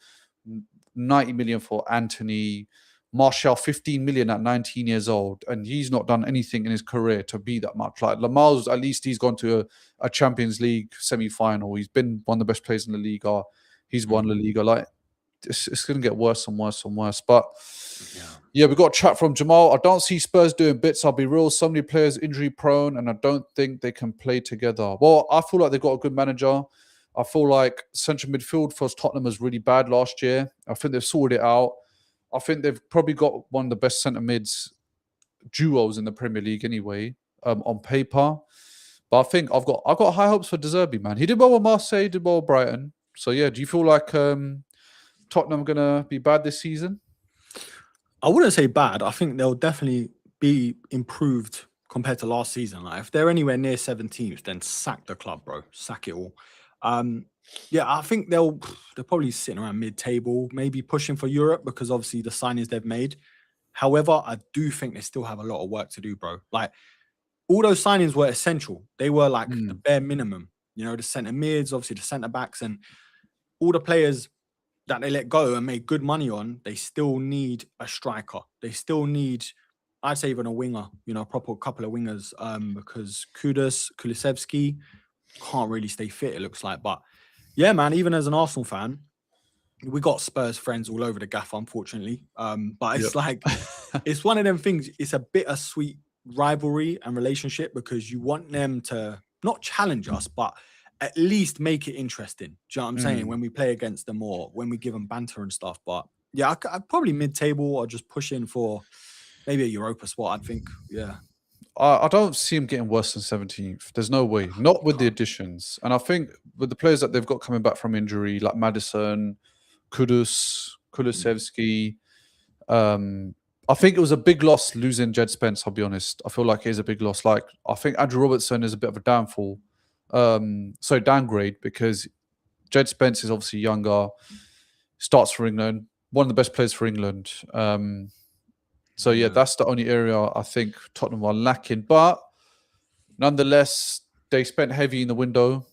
90 million for Anthony, Martial 15 million at 19 years old. And he's not done anything in his career to be that much. Like Lamal's, at least he's gone to a Champions League semi-final. He's been one of the best players in the league. He's won La Liga. Like, it's going to get worse and worse and worse. But we got a chat from Jamal. I don't see Spurs doing bits. I'll be real. So many players injury prone, and I don't think they can play together. Well, I feel like they've got a good manager. I feel like central midfield for Tottenham was really bad last year. I think they've sorted it out. I think they've probably got one of the best centre mids duos in the Premier League anyway, on paper. But I think I've got high hopes for De Zerbi, man. He did well with Marseille, did well with Brighton. So do you feel like Tottenham gonna be bad this season? I wouldn't say bad. I think they'll definitely be improved compared to last season. Like if they're anywhere near 17th, then sack the club, bro. Sack it all. I think they're probably sitting around mid-table, maybe pushing for Europe because obviously the signings they've made. However, I do think they still have a lot of work to do, bro. Like all those signings were essential. They were like the bare minimum. The centre mids, obviously the centre backs, and all the players that they let go and made good money on, they still need a striker. They still need, I'd say even a winger, a proper couple of wingers, because Kulusevski can't really stay fit, it looks like. But yeah, man, even as an Arsenal fan, we got Spurs friends all over the gaff, unfortunately. But it's like, it's one of them things, it's a bittersweet rivalry and relationship because you want them to not challenge us, but at least make it interesting. Do you know what I'm saying? When we play against them or when we give them banter and stuff. But yeah, I'd probably mid-table or just push in for maybe a Europa spot, I think. Yeah. I don't see him getting worse than 17th. There's no way. Not with the additions. And I think with the players that they've got coming back from injury, like Maddison, Kulusevski, I think it was a big loss losing Jed Spence, I'll be honest. I feel like it is a big loss. Like, I think Andrew Robertson is a bit of a downgrade because Jed Spence is obviously younger, starts for England, one of the best players for England. That's the only area I think Tottenham are lacking. But nonetheless, they spent heavy in the window.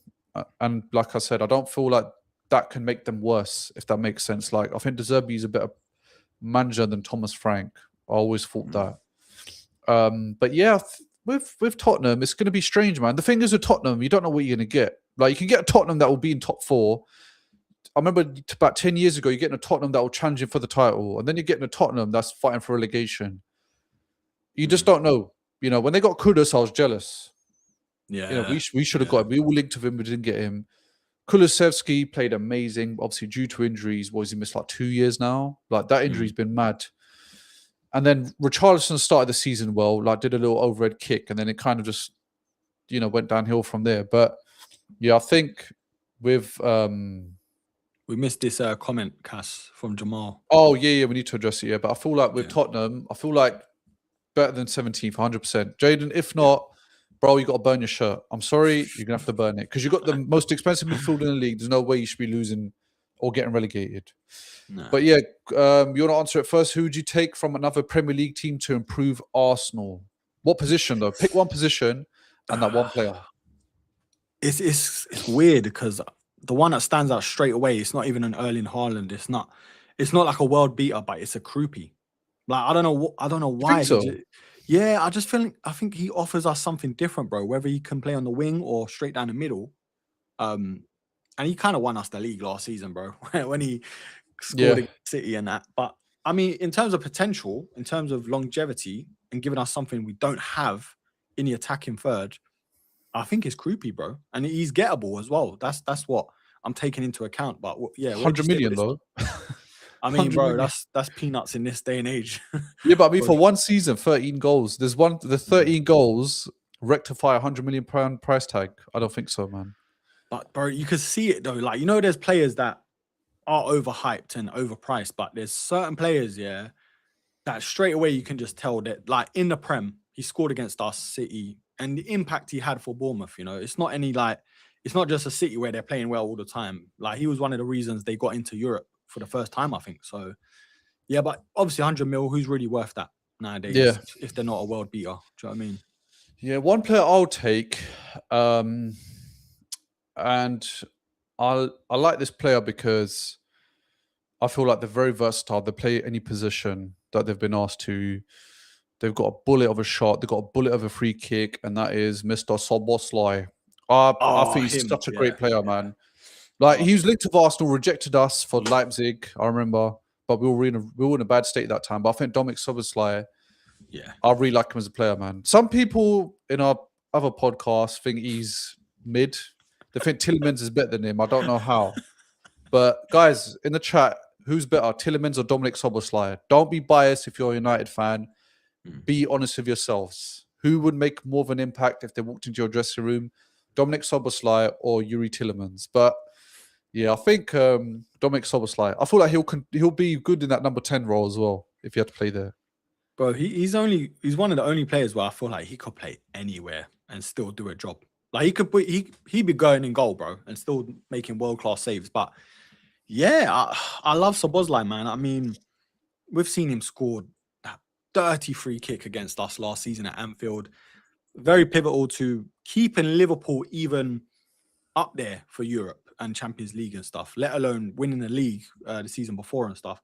And like I said, I don't feel like that can make them worse, if that makes sense. Like, I think De Zerbi is a better manager than Thomas Frank. I always thought that. But yeah, with Tottenham, it's going to be strange, man. The thing is with Tottenham, you don't know what you're going to get. Like, you can get a Tottenham that will be in top 4. I remember about 10 years ago, you're getting a Tottenham that will challenge you for the title. And then you're getting a Tottenham that's fighting for relegation. You just don't know. you know, when they got Kudus, I was jealous. Yeah. You know, we should have got him. We all linked with him, we didn't get him. Kulusevski played amazing. Obviously, due to injuries, he missed like 2 years now. Like that injury's been mad. And then Richarlison started the season well, like did a little overhead kick, and then it kind of just, you know, went downhill from there. But yeah, I think with we missed this comment, Cass, from Jamal. Oh yeah, we need to address it. Yeah, but I feel like with Tottenham, I feel like better than 17th, 100%. Jaden, if not, bro, you got to burn your shirt. I'm sorry, you're gonna have to burn it because you got the most expensive midfield in the league. There's no way you should be losing or getting relegated. No. But yeah, you want to answer it first. Who would you take from another Premier League team to improve Arsenal? What position though? Pick one position and that one player. It's weird because the one that stands out straight away, it's not even an Erling Haaland. It's not like a world beater, but it's a Kroupy. Like I don't know why. You think so? Yeah, I think he offers us something different, bro. Whether he can play on the wing or straight down the middle. And he kind of won us the league last season, bro, when he scored against City and that. But I mean, in terms of potential, in terms of longevity, and giving us something we don't have in the attacking third, I think it's Kroupy, bro, and he's gettable as well. That's what I'm taking into account. But yeah, 100 million though. I mean, bro, that's peanuts in this day and age. Yeah, but I mean, for one season, 13 goals. The 13 goals rectify £100 million price tag. I don't think so, man. But bro, you can see it though. Like, you know, there's players that are overhyped and overpriced, but there's certain players, that straight away you can just tell that, like in the Prem, he scored against us, City, and the impact he had for Bournemouth. You know, it's not just a City where they're playing well all the time. Like, he was one of the reasons they got into Europe for the first time, I think. So yeah, but obviously 100 mil, who's really worth that nowadays? Yeah, if they're not a world beater, do you know what I mean? Yeah, one player I'll take. And I like this player because I feel like they're very versatile. They play any position that they've been asked to. They've got a bullet of a shot. They've got a bullet of a free kick, and that is Mr. Szoboszlai. I think he's such a great player, man. Like, he was linked to Arsenal, rejected us for Leipzig, I remember, but we were in a bad state at that time. But I think Dominic Szoboszlai, I really like him as a player, man. Some people in our other podcasts think he's mid. They think Tielemans is better than him. I don't know how. But guys, in the chat, who's better, Tielemans or Dominic Szoboszlai? Don't be biased if you're a United fan. Be honest with yourselves. Who would make more of an impact if they walked into your dressing room? Dominic Szoboszlai or Yuri Tielemans? But yeah, I think Dominic Szoboszlai. I feel like he'll be good in that number 10 role as well if he had to play there. Bro, he's one of the only players where I feel like he could play anywhere and still do a job. Like, he'd be going in goal, bro, and still making world-class saves. But yeah, I love Szoboszlai, man. I mean, we've seen him score that dirty free kick against us last season at Anfield. Very pivotal to keeping Liverpool even up there for Europe and Champions League and stuff, let alone winning the league the season before and stuff.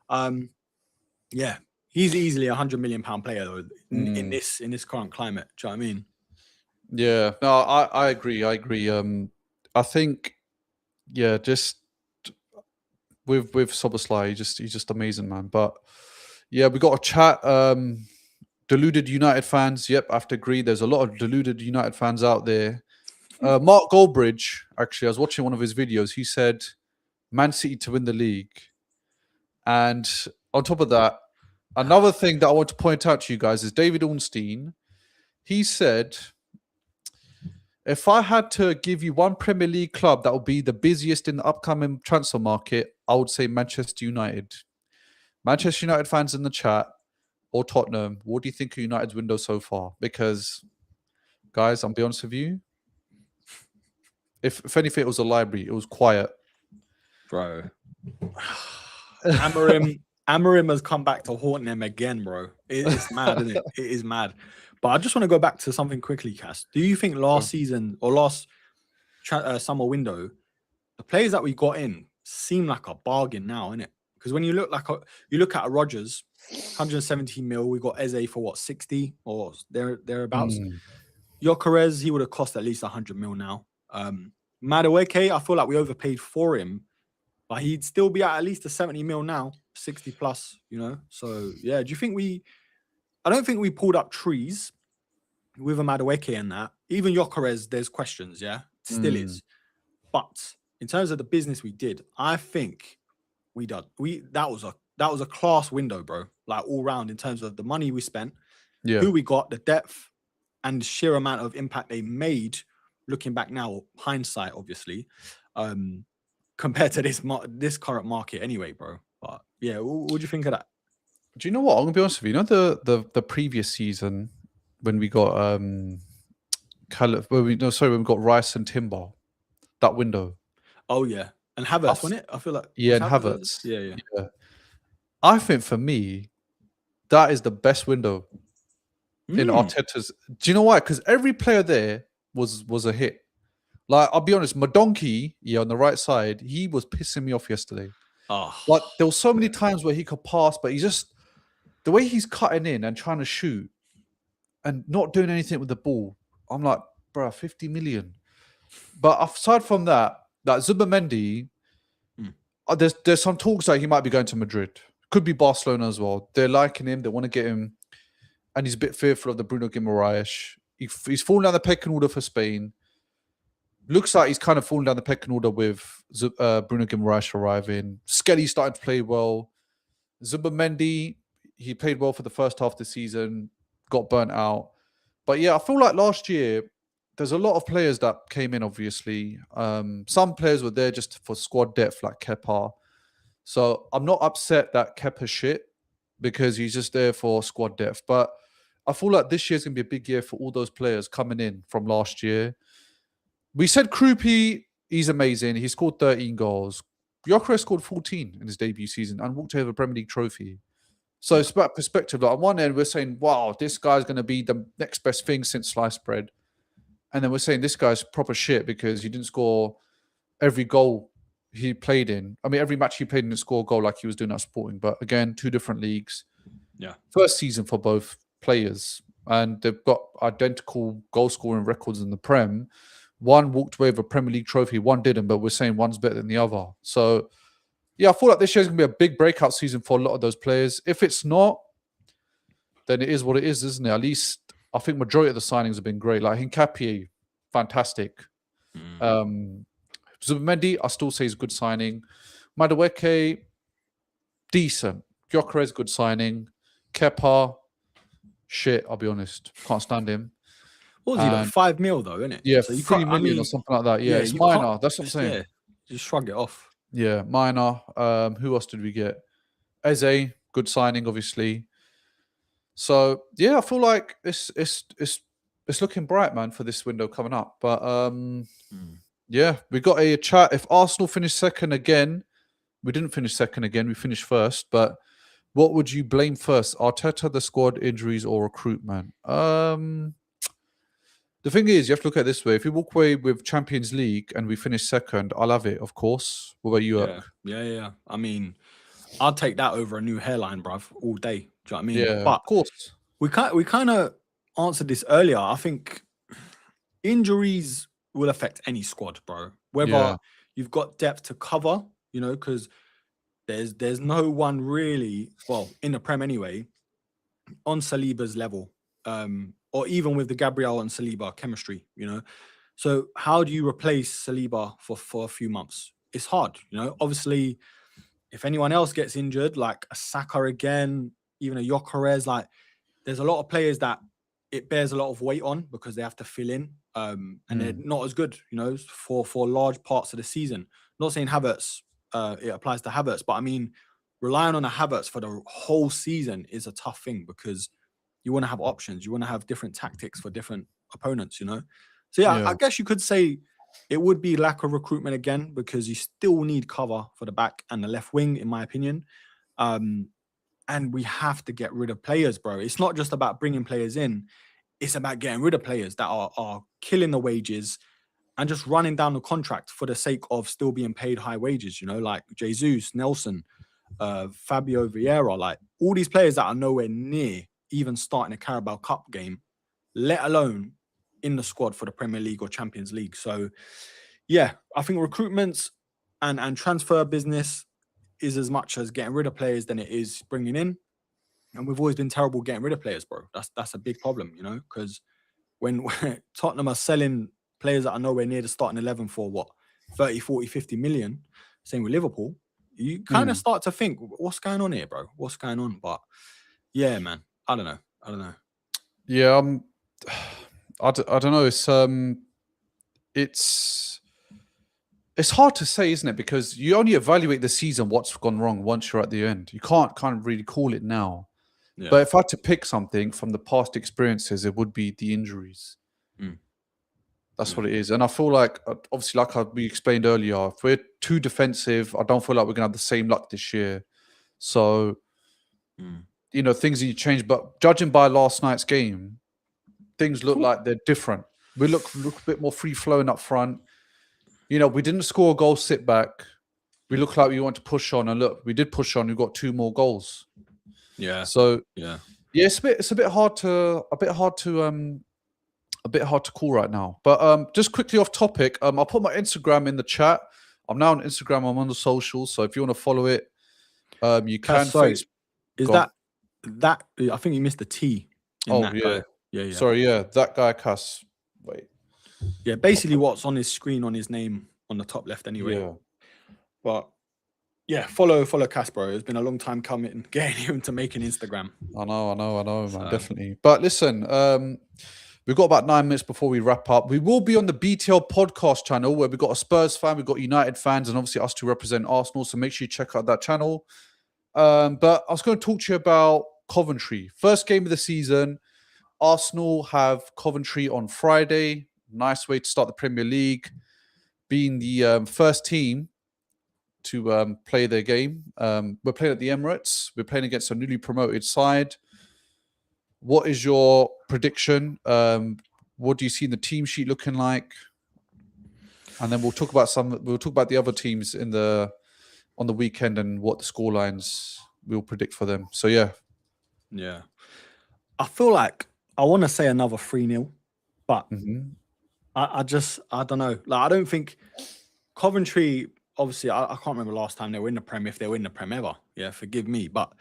Yeah, he's easily £100 million player though in this current climate. Do you know what I mean? Yeah, no, I agree. I think, just with Szoboszlai, he's just amazing, man. But yeah, we got a chat. Deluded United fans. Yep, I have to agree. There's a lot of deluded United fans out there. Mark Goldbridge, actually, I was watching one of his videos. He said Man City to win the league. And on top of that, another thing that I want to point out to you guys is David Ornstein. He said, if I had to give you one Premier League club that will be the busiest in the upcoming transfer market, I would say Manchester United. Manchester United fans in the chat, or Tottenham, what do you think of United's window so far? Because, guys, I'll be honest with you, if anything, it was a library. It was quiet. Bro. Amorim has come back to haunt them again, bro. It's mad, isn't it? It is mad. But I just want to go back to something quickly, Cass. Do you think last season or last summer window, the players that we got in seem like a bargain now, innit? Because when you look at a Rodgers, 117 mil, we got Eze for what, 60 or thereabouts. Gyökeres, he would have cost at least 100 mil now. Madueke, I feel like we overpaid for him, but he'd still be at least a 70 mil now, 60 plus, you know? So yeah, I don't think we pulled up trees, with Madueke and that, even Gyökeres, there's questions, yeah, still is. But in terms of the business we did, I think that was a class window, bro. Like all round in terms of the money we spent, who we got, the depth, and the sheer amount of impact they made. Looking back now, hindsight, obviously, compared to this current market, anyway, bro. But yeah, what do you think of that? Do you know what? I'm gonna be honest with you. You know the previous season when we got when we got Rice and Timber, that window. Oh yeah, and Havertz, wasn't it? I feel like and Havertz. Yeah. I think for me, that is the best window in Arteta's. Do you know why? Because every player there was a hit. Like, I'll be honest, Madonki, on the right side, he was pissing me off yesterday. Like, there were so many times where he could pass, but the way he's cutting in and trying to shoot and not doing anything with the ball, I'm like, bro, 50 million. But aside from that, Zubimendi, there's some talks that he might be going to Madrid. Could be Barcelona as well. They're liking him. They want to get him. And he's a bit fearful of the Bruno Guimaraes. He's fallen down the pecking order for Spain. Looks like he's kind of fallen down the pecking order with Bruno Guimaraes arriving. Skelly's starting to play well. Zubimendi, he played well for the first half of the season, got burnt out. But yeah, I feel like last year, there's a lot of players that came in, obviously. Some players were there just for squad depth, like Kepa. So I'm not upset that Kepa's shit because he's just there for squad depth. But I feel like this year's going to be a big year for all those players coming in from last year. We said Krupi, he's amazing. He scored 13 goals. Gyökeres scored 14 in his debut season and walked away with a Premier League trophy. So it's about perspective. Like on one end, we're saying, wow, this guy's going to be the next best thing since sliced bread. And then we're saying this guy's proper shit because he didn't score every goal he played in. I mean, every match he played in, didn't score a goal like he was doing at Sporting. But again, two different leagues. Yeah. First season for both players. And they've got identical goal scoring records in the Prem. One walked away with a Premier League trophy, one didn't, but we're saying one's better than the other. So, yeah, I feel like this year's going to be a big breakout season for a lot of those players. If it's not, then it is what it is, isn't it? At least I think majority of the signings have been great. Like Hincapié, fantastic. Zubimendi, I still say is a good signing. Madueke, decent. Gyökeres, good signing. Kepa, shit, I'll be honest. Can't stand him. What was he, like 5 mil though, isn't it? Yeah, so 3 million or something like that. Yeah, it's minor. That's what I'm saying. Yeah, just shrug it off. Yeah, minor. Who else did we get? Eze, good signing, obviously. So yeah, I feel like it's looking bright, man, for this window coming up. But yeah, we got a chat. If Arsenal finish second again, we didn't finish second again. We finished first. But what would you blame first? Arteta, the squad, injuries, or recruitment? The thing is, you have to look at it this way. If we walk away with Champions League and we finish second, I'll have it, of course. What about you, Yeah. I mean, I'll take that over a new hairline, bruv, all day. Do you know what I mean? Yeah, but of course. We kind of answered this earlier. I think injuries will affect any squad, bro. Whether you've got depth to cover, because there's no one really, well, in the Prem anyway, on Saliba's level. Or even with the Gabriel and Saliba chemistry, So how do you replace Saliba for a few months? It's hard, Obviously, if anyone else gets injured, like a Saka again, even a Gyökeres, like there's a lot of players that it bears a lot of weight on because they have to fill in, and they're not as good, for large parts of the season. I'm not saying Havertz, it applies to Havertz, but I mean, relying on a Havertz for the whole season is a tough thing because you want to have options. You want to have different tactics for different opponents, So yeah, I guess you could say it would be lack of recruitment again because you still need cover for the back and the left wing, in my opinion. And we have to get rid of players, bro. It's not just about bringing players in. It's about getting rid of players that are killing the wages and just running down the contract for the sake of still being paid high wages, like Jesus, Nelson, Fabio Vieira, like all these players that are nowhere near even starting a Carabao Cup game, let alone in the squad for the Premier League or Champions League. So, yeah, I think recruitments and transfer business is as much as getting rid of players than it is bringing in. And we've always been terrible getting rid of players, bro. That's a big problem, because when Tottenham are selling players that are nowhere near the starting 11 for what 30, 40, 50 million. Same with Liverpool. You kind of start to think, what's going on here, bro? What's going on? But yeah, man, I don't know. Yeah, I don't know. It's hard to say, isn't it? Because you only evaluate the season, what's gone wrong once you're at the end. You can't kind of really call it now. Yeah. But if I had to pick something from the past experiences, it would be the injuries. That's what it is. And I feel like, obviously, like we explained earlier, if we're too defensive, I don't feel like we're going to have the same luck this year. So, you know, things need to change. But judging by last night's game, things look like they're different. We look a bit more free-flowing up front. You know, we didn't score a goal sit back. We look like we want to push on. And look, we did push on. We got 2 more goals. Yeah. So, yeah, it's a bit hard to call right now. But just quickly off topic, I'll put my Instagram in the chat. I'm now on Instagram. I'm on the socials. So if you want to follow it, you can. Is that I think you missed the T. Yeah. Sorry, yeah. That guy, Cass. Wait. Yeah, basically what's on his screen on his name on the top left anyway. Yeah. But yeah, follow Cass, bro. It's been a long time coming, getting him to make an Instagram. I know, man, definitely. But listen, we've got about 9 minutes before we wrap up. We will be on the BTL podcast channel where we've got a Spurs fan, we've got United fans, and obviously us to represent Arsenal. So make sure you check out that channel. But I was going to talk to you about Coventry. First game of the season. Arsenal have Coventry on Friday. Nice way to start the Premier League. Being the first team to play their game. We're playing at the Emirates. We're playing against a newly promoted side. What is your prediction? What do you see in the team sheet looking like? And then we'll talk about the other teams on the weekend and what the scorelines we'll predict for them. So yeah. I feel like I want to say another 3-0, but I don't know. Like, I don't think Coventry, obviously, I can't remember last time they were in the Prem, if they were in the Prem ever. Yeah, forgive me. But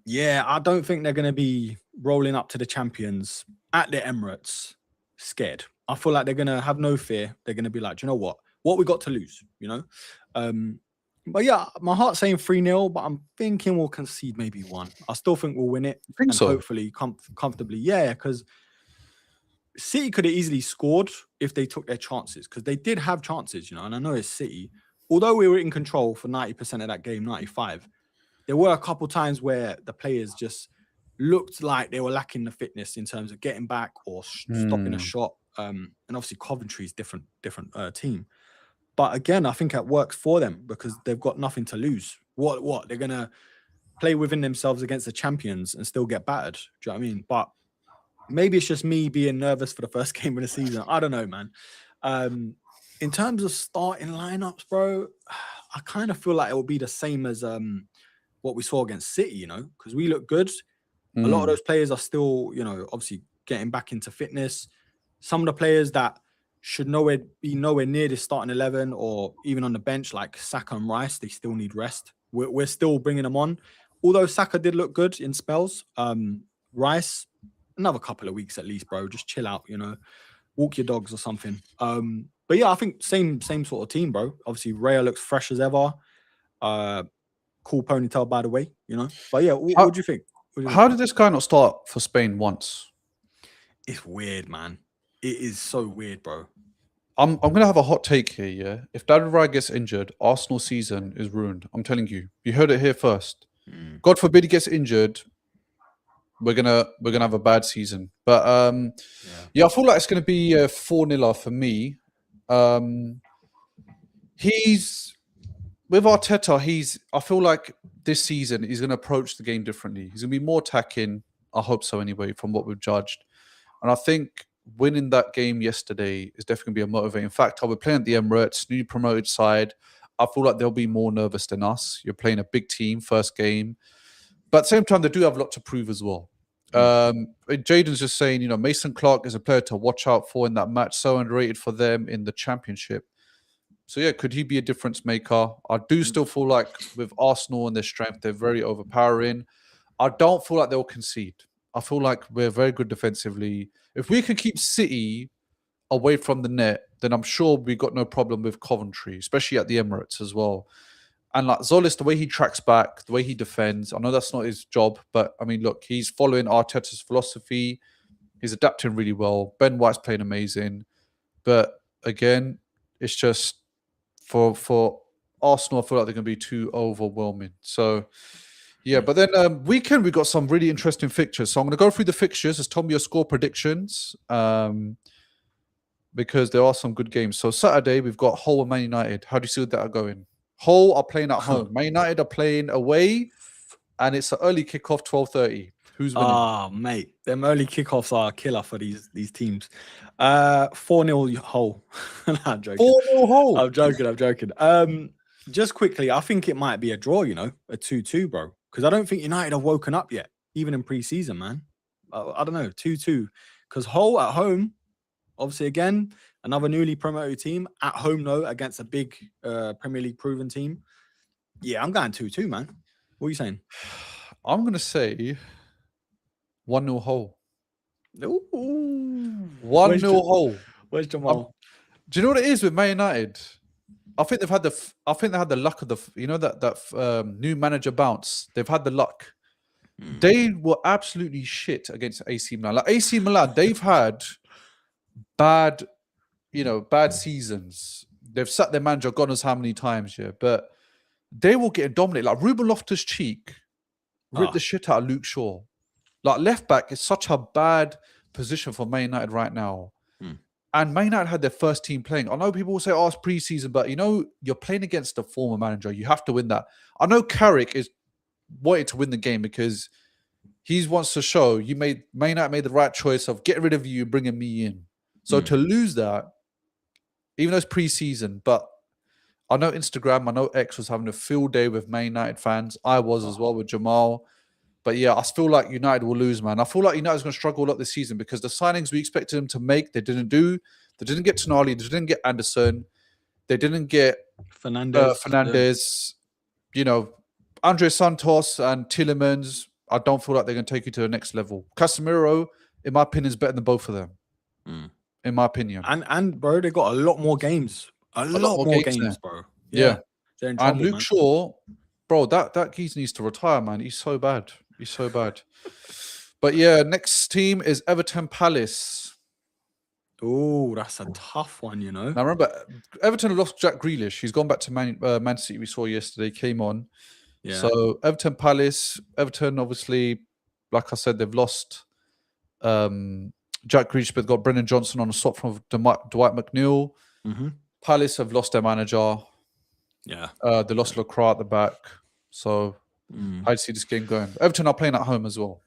yeah, I don't think they're going to be rolling up to the champions at the Emirates scared. I feel like they're going to have no fear. They're going to be like, do you know what? What we got to lose, you know? But yeah, my heart's saying 3-0, but I'm thinking we'll concede maybe 1. I still think we'll win it. I think so. Hopefully comfortably. Yeah, because City could have easily scored if they took their chances, because they did have chances, you know, and I know it's City. Although we were in control for 90% of that game, 95, there were a couple times where the players just looked like they were lacking the fitness in terms of getting back or stopping a shot. And obviously Coventry's different team. But again, I think it works for them because they've got nothing to lose. What? They're going to play within themselves against the champions and still get battered. Do you know what I mean? But maybe it's just me being nervous for the first game of the season. I don't know, man. In terms of starting lineups, bro, I kind of feel like it will be the same as what we saw against City, you know, because we look good. A lot of those players are still, you know, obviously getting back into fitness. Some of the players that should be nowhere near the starting 11 or even on the bench, like Saka and Rice, they still need rest. We're still bringing them on. Although Saka did look good in spells, Rice, another couple of weeks at least, bro. Just chill out, you know, walk your dogs or something. But yeah, I think same sort of team, bro. Obviously, Raya looks fresh as ever. Cool ponytail, by the way, you know. But yeah, what do you think? How did this guy not start for Spain once? It's weird, man. It is so weird, bro. I'm gonna have a hot take here, yeah. If David Raya gets injured, Arsenal season is ruined. I'm telling you. You heard it here first. God forbid he gets injured. We're gonna have a bad season. But yeah, I feel like it's gonna be 4-0 for me. He's with Arteta. I feel like this season he's gonna approach the game differently. He's gonna be more attacking. I hope so anyway, from what we've judged. And I think winning that game yesterday is definitely going to be a motivating factor. We're playing at the Emirates, new promoted side. I feel like they'll be more nervous than us. You're playing a big team, first game. But at the same time, they do have a lot to prove as well. Jaden's just saying, you know, Mason Clark is a player to watch out for in that match. So underrated for them in the championship. So yeah, could he be a difference maker? I do still feel like with Arsenal and their strength, they're very overpowering. I don't feel like they'll concede. I feel like we're very good defensively. If we can keep City away from the net, then I'm sure we got no problem with Coventry, especially at the Emirates as well. And like Zolis, the way he tracks back, the way he defends, I know that's not his job, but I mean, look, he's following Arteta's philosophy. He's adapting really well. Ben White's playing amazing. But again, it's just for Arsenal, I feel like they're going to be too overwhelming. So, yeah. But then weekend, we got some really interesting fixtures. So I'm going to go through the fixtures. Just tell me your score predictions. Because there are some good games. So Saturday, we've got Hull and Man United. How do you see that are going? Hull are playing at home. Man United are playing away, and it's an early kickoff, 12:30. Who's winning? Ah, mate, them early kickoffs are a killer for these teams. 4-0 Hull. I'm joking. 4-0 Hull. I'm joking. Just quickly, I think it might be a draw. A 2-2, bro. Because I don't think United have woken up yet, even in pre-season, man. I don't know, 2-2. Because Hull at home, obviously, again, another newly promoted team at home, though, against a big Premier League proven team. Yeah, I'm going 2-2, man. What are you saying? I'm going to say 1-0 Hull. 1-0 Hull. Where's Jamal? Do you know what it is with Man United? I think they had the luck of that new manager bounce. They've had the luck. They were absolutely shit against AC Milan. Like AC Milan, they've had bad seasons. They've sat their manager God knows how many times, but they will get dominated. Like Ruben Loftus-Cheek ripped the shit out of Luke Shaw. Like left back is such a bad position for Man United right now. And Man United had their first team playing. I know people will say, oh, it's pre-season, but you're playing against a former manager. You have to win that. I know Carrick is wanting to win the game because he wants to show Man United made the right choice of getting rid of you, bringing me in. So to lose that, even though it's pre-season, but I know Instagram, I know X was having a field day with Man United fans. I was as well with Jamal. But yeah, I feel like United will lose, man. I feel like United's going to struggle a lot this season because the signings we expected them to make, they didn't do. They didn't get Tonali. They didn't get Anderson. They didn't get Fernandes. Yeah. Andre Santos and Tielemans, I don't feel like they're going to take you to the next level. Casemiro, in my opinion, is better than both of them. In my opinion. And bro, they got a lot more games. A lot more games, bro. Yeah. They're in trouble, and Luke Shaw, bro, that geezer needs to retire, man. He's so bad. But yeah, next team is Everton Palace. Oh, that's a tough one, Now remember, Everton lost Jack Grealish. He's gone back to Man City. We saw yesterday. Came on. Yeah. So Everton Palace. Everton, obviously, like I said, they've lost Jack Grealish, but they've got Brendan Johnson on a swap from Dwight McNeil. Palace have lost their manager. Yeah. They lost Lacroix at the back. So how do you see this game going? Everton are playing at home as well.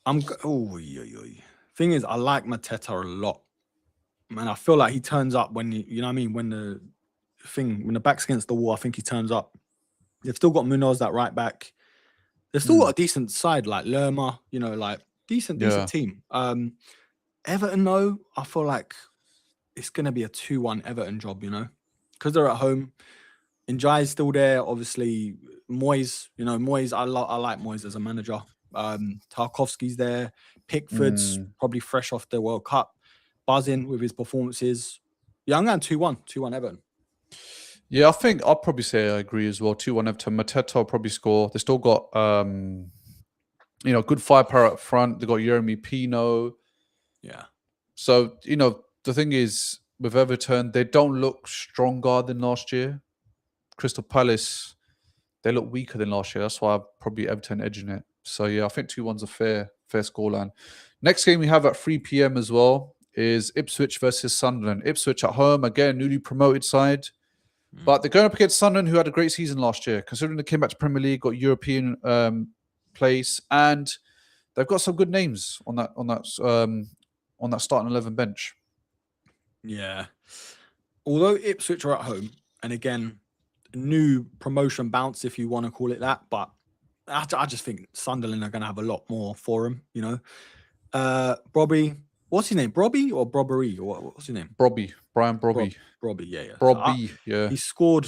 Thing is, I like Mateta a lot. Man, I feel like he turns up when when the back's against the wall, I think he turns up. They've still got Munoz, that right back. They've still got a decent side like Lerma, decent team. Everton, though, I feel like it's going to be a 2-1 Everton job, because they're at home. Njai's still there, obviously. Moyes, I like Moyes as a manager. Tarkovsky's there. Pickford's probably fresh off the World Cup, buzzing with his performances. Yeah, I'm going 2-1 Everton. Yeah, I think I'll probably say I agree as well. 2-1 Everton. Mateta will probably score. They still got good firepower up front. They got Jeremy Pino. Yeah. So, the thing is with Everton, they don't look stronger than last year. Crystal Palace, they look weaker than last year. That's why I've probably Everton edging it. So yeah, I think 2-1's a fair scoreline. Next game we have at 3 p.m. as well is Ipswich versus Sunderland. Ipswich at home, again, newly promoted side. But they're going up against Sunderland, who had a great season last year, considering they came back to Premier League, got European place, and they've got some good names on that starting 11 bench. Yeah. Although Ipswich are at home, and again, new promotion bounce, if you want to call it that, but I just think Sunderland are going to have a lot more for him, Brobby, what's his name? Brobby or Brobbery? Or what's his name? Brobby. Brian Brobby. Brobby, yeah. Brobby, yeah. He scored,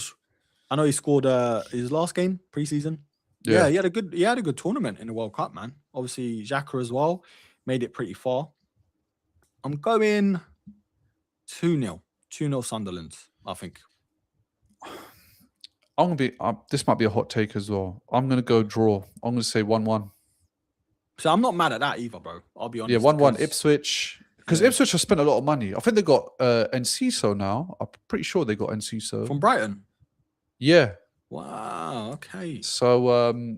I know he scored his last game, pre-season. Yeah, he had a good tournament in the World Cup, man. Obviously, Xhaka as well made it pretty far. I'm going 2-0. 2-0 Sunderland, I think. I'm gonna be. This might be a hot take as well. I'm gonna go draw. I'm gonna say 1-1. So I'm not mad at that either, bro. I'll be honest. Yeah, 1-1 Ipswich. Because Ipswich has spent a lot of money. I think they got Enciso now. I'm pretty sure they got Enciso from Brighton. Yeah. Wow. Okay. So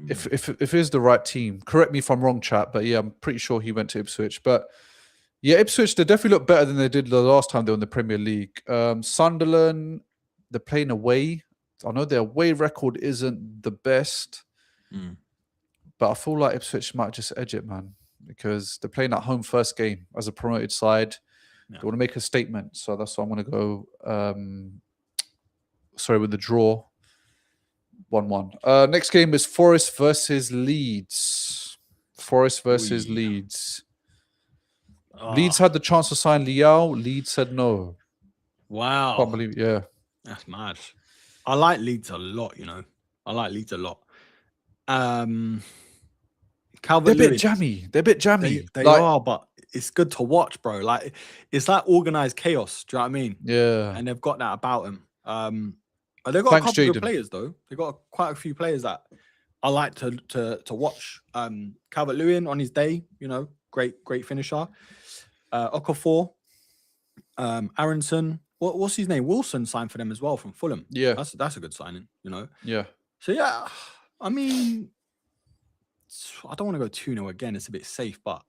if it is the right team, correct me if I'm wrong, chat. But yeah, I'm pretty sure he went to Ipswich. But yeah, Ipswich, they definitely look better than they did the last time they were in the Premier League. Sunderland, they're playing away. I know their away record isn't the best, but I feel like Ipswich might just edge it, man, because they're playing at home first game as a promoted side. Yeah. They want to make a statement, so that's why I'm going to go. With the draw, 1-1. Next game is Forest versus Leeds. Forest versus Leeds. Leeds had the chance to sign Liao. Leeds said no. Wow. Can't believe it. Yeah. That's mad. I like Leeds a lot, you know. I like Leeds a lot. They're a bit jammy. They are, but it's good to watch, bro. Like, it's like organized chaos. Do you know what I mean? Yeah. And they've got that about them. They've got a couple of good players, though. They've got quite a few players that I like to watch. Calvert-Lewin on his day, you know, great finisher. Okafor, Aronson. What's his name? Wilson signed for them as well from Fulham. Yeah, that's a good signing, you know. Yeah. So yeah, I mean, I don't want to go 2-0 again. It's a bit safe, but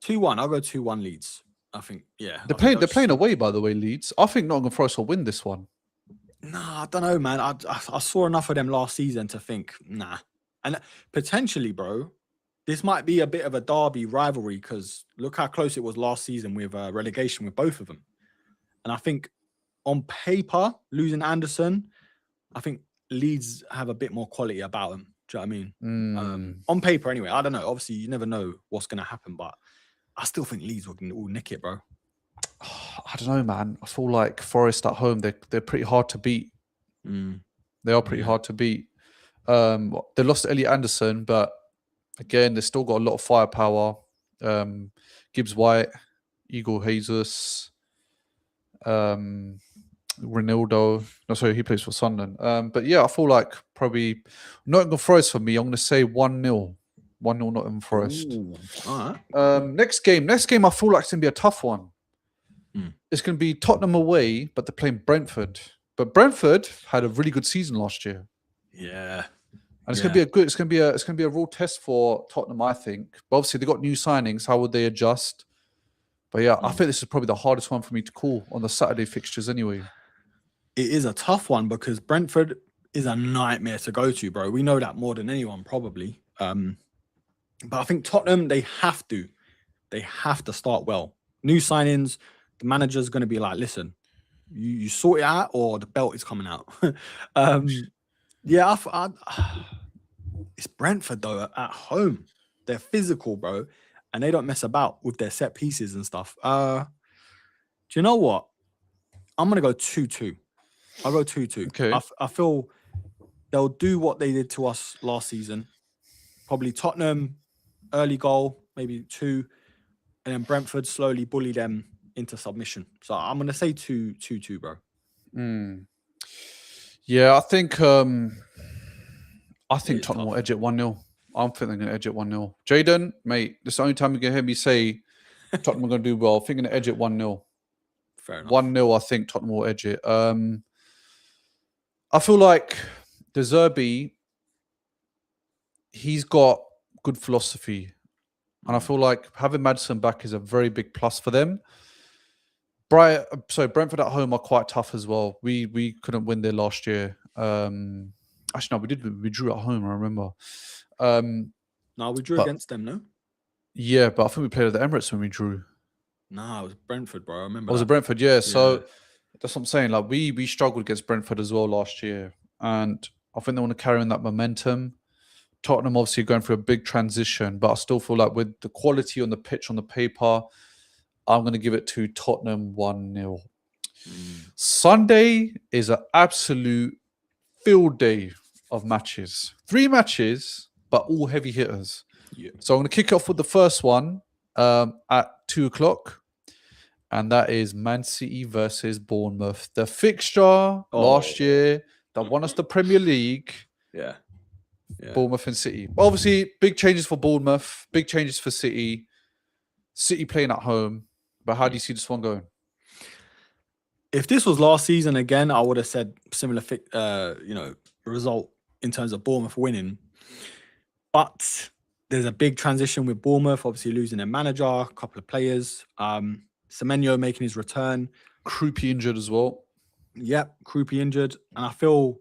2-1. I'll go 2-1 Leeds. I think. Yeah, they're playing away, by the way. Leeds. I think Nottingham Forest will win this one. Nah, I don't know, man. I saw enough of them last season to think nah, and potentially, bro. This might be a bit of a derby rivalry because look how close it was last season with relegation with both of them. And I think on paper, losing Anderson, I think Leeds have a bit more quality about them. Do you know what I mean? On paper, anyway. I don't know. Obviously, you never know what's going to happen, but I still think Leeds will nick it, bro. I don't know, man. I feel like Forest at home, they're pretty hard to beat. They are pretty hard to beat. They lost Elliot Anderson, but again, they've still got a lot of firepower. Gibbs White, Eagle Jesus, Ronaldo. No, sorry, he plays for Sunderland. But yeah, I feel like probably Nottingham Forest for me. I'm going to say 1-0. 1-0 Nottingham Forest. Ooh, all right. Next game, I feel like it's going to be a tough one. It's going to be Tottenham away, but they're playing Brentford. But Brentford had a really good season last year. Yeah. And it's going to be a real test for Tottenham, I think. But obviously, they got new signings. How would they adjust? But yeah, I think this is probably the hardest one for me to call on the Saturday fixtures anyway. It is a tough one because Brentford is a nightmare to go to, bro. We know that more than anyone, probably. But I think Tottenham, they have to start well. New signings, the manager's going to be like, listen, you sort it out or the belt is coming out. Yeah, it's Brentford, though, at home. They're physical, bro, and they don't mess about with their set pieces and stuff. Do you know what? I'm going to go 2-2. I'll go 2-2. Okay. I feel they'll do what they did to us last season. Probably Tottenham, early goal, maybe 2, and then Brentford slowly bully them into submission. So I'm going to say 2-2, bro. Yeah, I think Tottenham will edge it 1-0. I'm thinking they're going to edge it 1-0. Jaden, mate, this is the only time you can hear me say Tottenham are going to do well. I think they're going to edge it 1-0. Fair enough. 1-0, I think Tottenham will edge it. I feel like De Zerbi, he's got good philosophy. And I feel like having Maddison back is a very big plus for them. Brentford at home are quite tough as well. We couldn't win there last year. Actually, no, we did. We drew at home, I remember. No, we drew against them, no? Yeah, but I think we played at the Emirates when we drew. No, it was Brentford, bro. I remember. Was it Brentford? Yeah. So that's what I'm saying. Like we struggled against Brentford as well last year, and I think they want to carry on that momentum. Tottenham obviously going through a big transition, but I still feel like with the quality on the pitch, on the paper, I'm going to give it to Tottenham 1-0. Sunday is an absolute field day of matches. 3 matches, but all heavy hitters. Yeah. So I'm going to kick off with the first one at 2:00. And that is Man City versus Bournemouth. The fixture last year that won us the Premier League. Yeah. Bournemouth and City. Obviously, big changes for Bournemouth, big changes for City. City playing at home. But how do you see this one going? If this was last season again, I would have said similar, result in terms of Bournemouth winning. But there's a big transition with Bournemouth, obviously losing their manager, a couple of players. Semenyo making his return. Krupi injured as well. Yep, Krupi injured. And I feel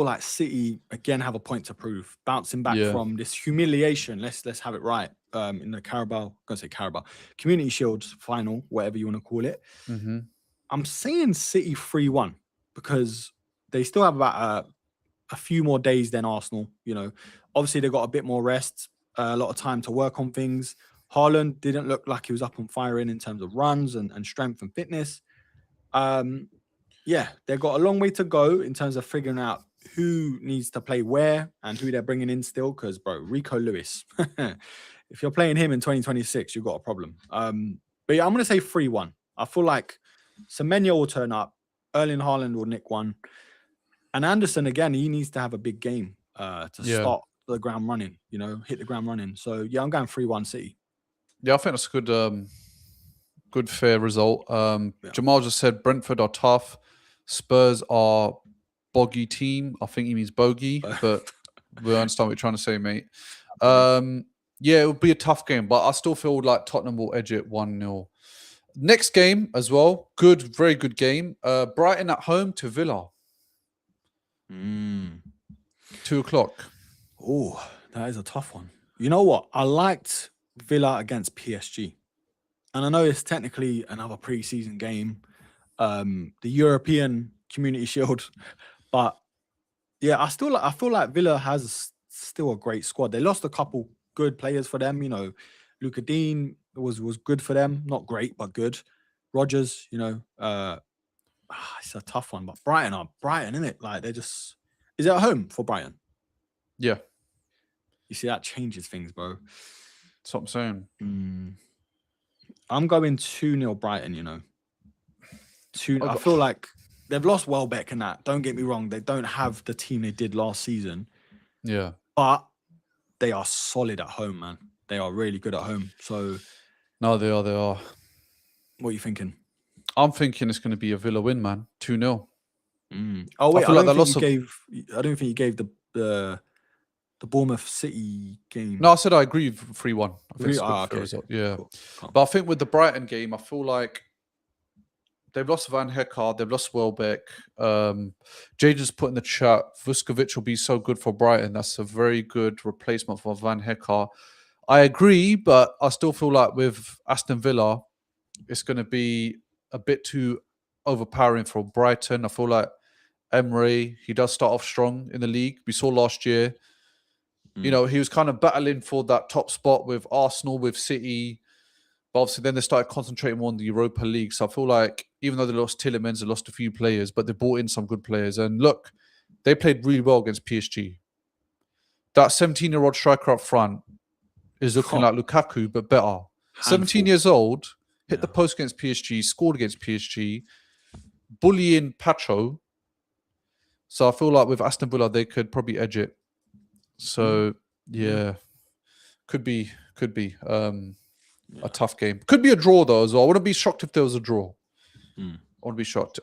like City again have a point to prove. Bouncing back from this humiliation. Let's have it right. In the Community Shield final, whatever you want to call it. Mm-hmm. I'm saying City 3-1 because they still have about a few more days than Arsenal. Obviously they got a bit more rest, a lot of time to work on things. Haaland didn't look like he was up on firing in terms of runs and strength and fitness. They've got a long way to go in terms of figuring out who needs to play where and who they're bringing in still. Because, bro, Rico Lewis, if you're playing him in 2026, you've got a problem. But yeah, I'm going to say 3-1. I feel like Semenyo will turn up. Erling Haaland will nick one. And Anderson, again, he needs to have a big game to start the ground running, hit the ground running. So, yeah, I'm going 3-1 City. Yeah, I think that's a good, fair result. Jamal just said Brentford are tough. Spurs are boggy team. I think he means bogey, but we understand what you're trying to say, mate. It will be a tough game, but I still feel like Tottenham will edge it 1-0. Next game as well. Good, very good game. Brighton at home to Villa. 2:00. Oh, that is a tough one. You know what? I liked Villa against PSG. And I know it's technically another pre-season game, the European Community Shield, but yeah, I feel like Villa has still a great squad. They lost a couple good players for them, Luka Dean was good for them, not great but good. Rodgers, it's a tough one, but Brighton, isn't it? Like is it at home for Brighton? Yeah. You see, that changes things, bro. That's what I'm saying. I'm going 2-0 Brighton, I feel like they've lost Welbeck and that. Don't get me wrong. They don't have the team they did last season. Yeah. But they are solid at home, man. They are really good at home. So no, they are. What are you thinking? I'm thinking it's going to be a Villa win, man. 2-0. Oh, wait. I don't think you gave the Bournemouth City game. No, I said I agree with 3-1. I think it's a good result. Yeah. Cool. But I think with the Brighton game, I feel like they've lost Van Hecke, they've lost Welbeck. Jadon's put in the chat, Vuskovic will be so good for Brighton. That's a very good replacement for Van Hecke. I agree, but I still feel like with Aston Villa, it's going to be a bit too overpowering for Brighton. I feel like Emery, he does start off strong in the league. We saw last year, he was kind of battling for that top spot with Arsenal, with City. But obviously then they started concentrating more on the Europa League. So I feel like even though they lost Tielemans, they lost a few players, but they brought in some good players. And look, they played really well against PSG. That 17-year-old striker up front is looking like Lukaku, but better. 17 years old, hit the post against PSG, scored against PSG, bullying Pacho. So I feel like with Aston Villa, they could probably edge it. So, could be a tough game. Could be a draw, though, as well. I wouldn't be shocked if there was a draw. I wouldn't be shocked.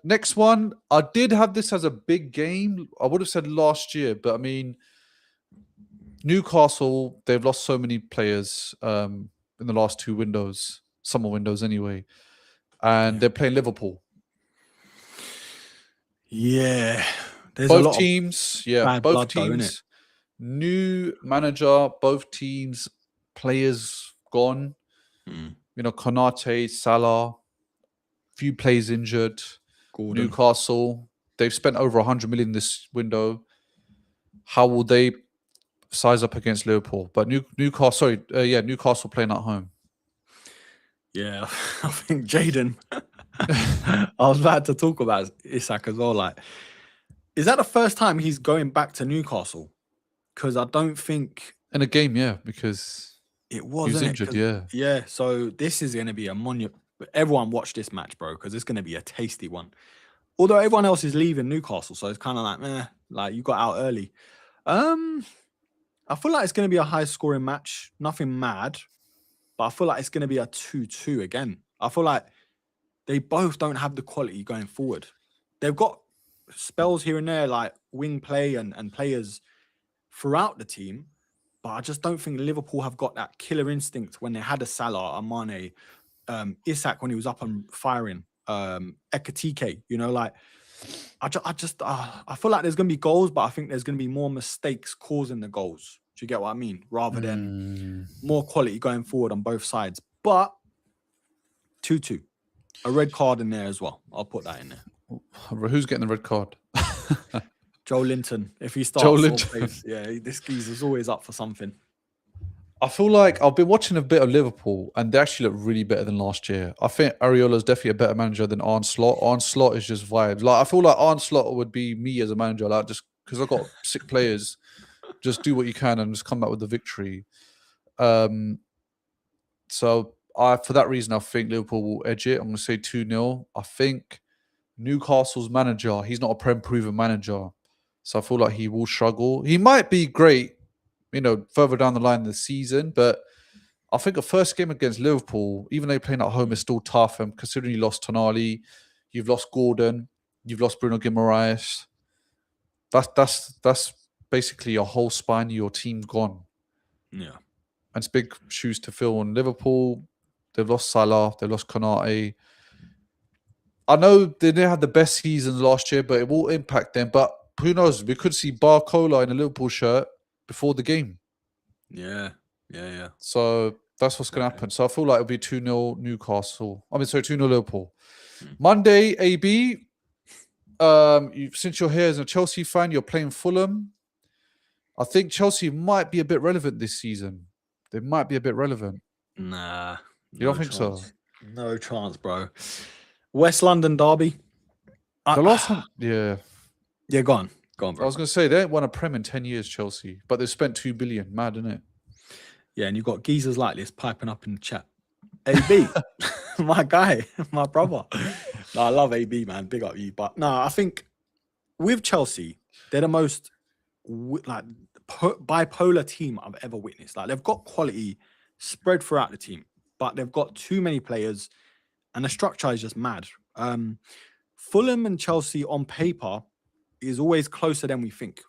Next one, I did have this as a big game. I would have said last year, but I mean, Newcastle, they've lost so many players in the last 2 windows, summer windows anyway, and they're playing Liverpool. Yeah. There's both teams, both teams. Though, new manager, both teams, players gone. Konate, Salah, few players injured. Gordon. Newcastle, they've spent over 100 million this window. How will they size up against Liverpool? But Newcastle playing at home. Yeah, I think Jaden. I was about to talk about Isak as well. Like, Is that the first time he's going back to Newcastle? Because I don't think in a game, yeah, because it was, he was injured, yeah. Yeah, so this is going to be a monument. Everyone watch this match, bro, because it's going to be a tasty one. Although everyone else is leaving Newcastle, so it's kind of like, like you got out early. I feel like it's going to be a high-scoring match. Nothing mad, but I feel like it's going to be a 2-2 again. I feel like they both don't have the quality going forward. They've got spells here and there, like wing play and players throughout the team, but I just don't think Liverpool have got that killer instinct when they had a Salah, a Mane, Isak when he was up and firing, Ekatike, like I feel like there's going to be goals, but I think there's going to be more mistakes causing the goals. Do you get what I mean? Rather than more quality going forward on both sides. But 2-2. A red card in there as well. I'll put that in there. Who's getting the red card? Joe Linton. If he starts, this geezer's always up for something. I feel like I've been watching a bit of Liverpool, and they actually look really better than last year. I think Areola's definitely a better manager than Arne Slot. Arne Slot is just vibes. Like I feel like Arne Slot would be me as a manager, like just because I've got sick players. Just do what you can and just come back with the victory. So for that reason, I think Liverpool will edge it. I'm going to say 2-0. I think Newcastle's manager, he's not a Prem-proven manager. So I feel like he will struggle. He might be great, further down the line in the season. But I think the first game against Liverpool, even though you're playing at home, is still tough. And considering you lost Tonali, you've lost Gordon, you've lost Bruno Guimaraes. That's basically your whole spine of your team gone. Yeah. And it's big shoes to fill on Liverpool. They've lost Salah, they've lost Konate. I know they didn't have the best seasons last year, but it will impact them. But who knows? We could see Barcola in a Liverpool shirt before the game. Yeah. So that's what's going to happen. So I feel like it'll be 2-0 Newcastle. 2-0 Liverpool. Monday, AB, since you're here as a Chelsea fan, you're playing Fulham. I think Chelsea might be a bit relevant this season. They might be a bit relevant. Nah. You don't think so? No chance, bro. West London derby. The last time, yeah. Yeah, go on, bro. I was going to say, they ain't won a Prem in 10 years, Chelsea. But they've spent 2 billion. Mad, isn't it? Yeah, and you've got geezers like this piping up in the chat. AB, my guy, my brother. No, I love AB, man. Big up you. But no, I think with Chelsea, they're the most bipolar team I've ever witnessed. Like they've got quality spread throughout the team, but they've got too many players, and the structure is just mad. Fulham and Chelsea on paper is always closer than we think.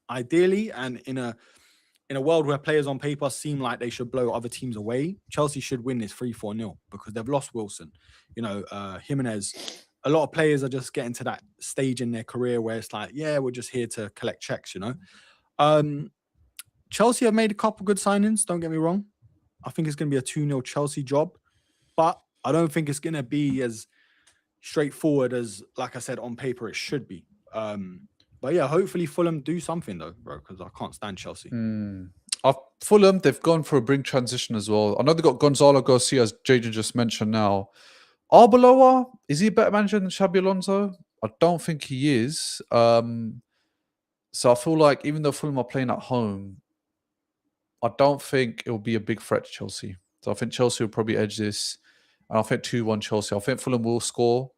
Ideally, and in a world where players on paper seem like they should blow other teams away, Chelsea should win this 3-4-0 because they've lost Wilson. Jimenez. A lot of players are just getting to that stage in their career where it's like, yeah, we're just here to collect checks, Chelsea have made a couple good signings, don't get me wrong. I think it's going to be a 2-0 Chelsea job, but I don't think it's going to be as straightforward as, like I said, on paper it should be. But yeah, hopefully Fulham do something though, bro, because I can't stand Chelsea. Fulham, they've gone for a big transition as well. I know they've got Gonzalo Garcia, as Jaden just mentioned now. Arbeloa, is he a better manager than Xabi Alonso? I don't think he is. So I feel like even though Fulham are playing at home, I don't think it will be a big threat to Chelsea. So I think Chelsea will probably edge this. And I think 2-1 Chelsea. I think Fulham will score,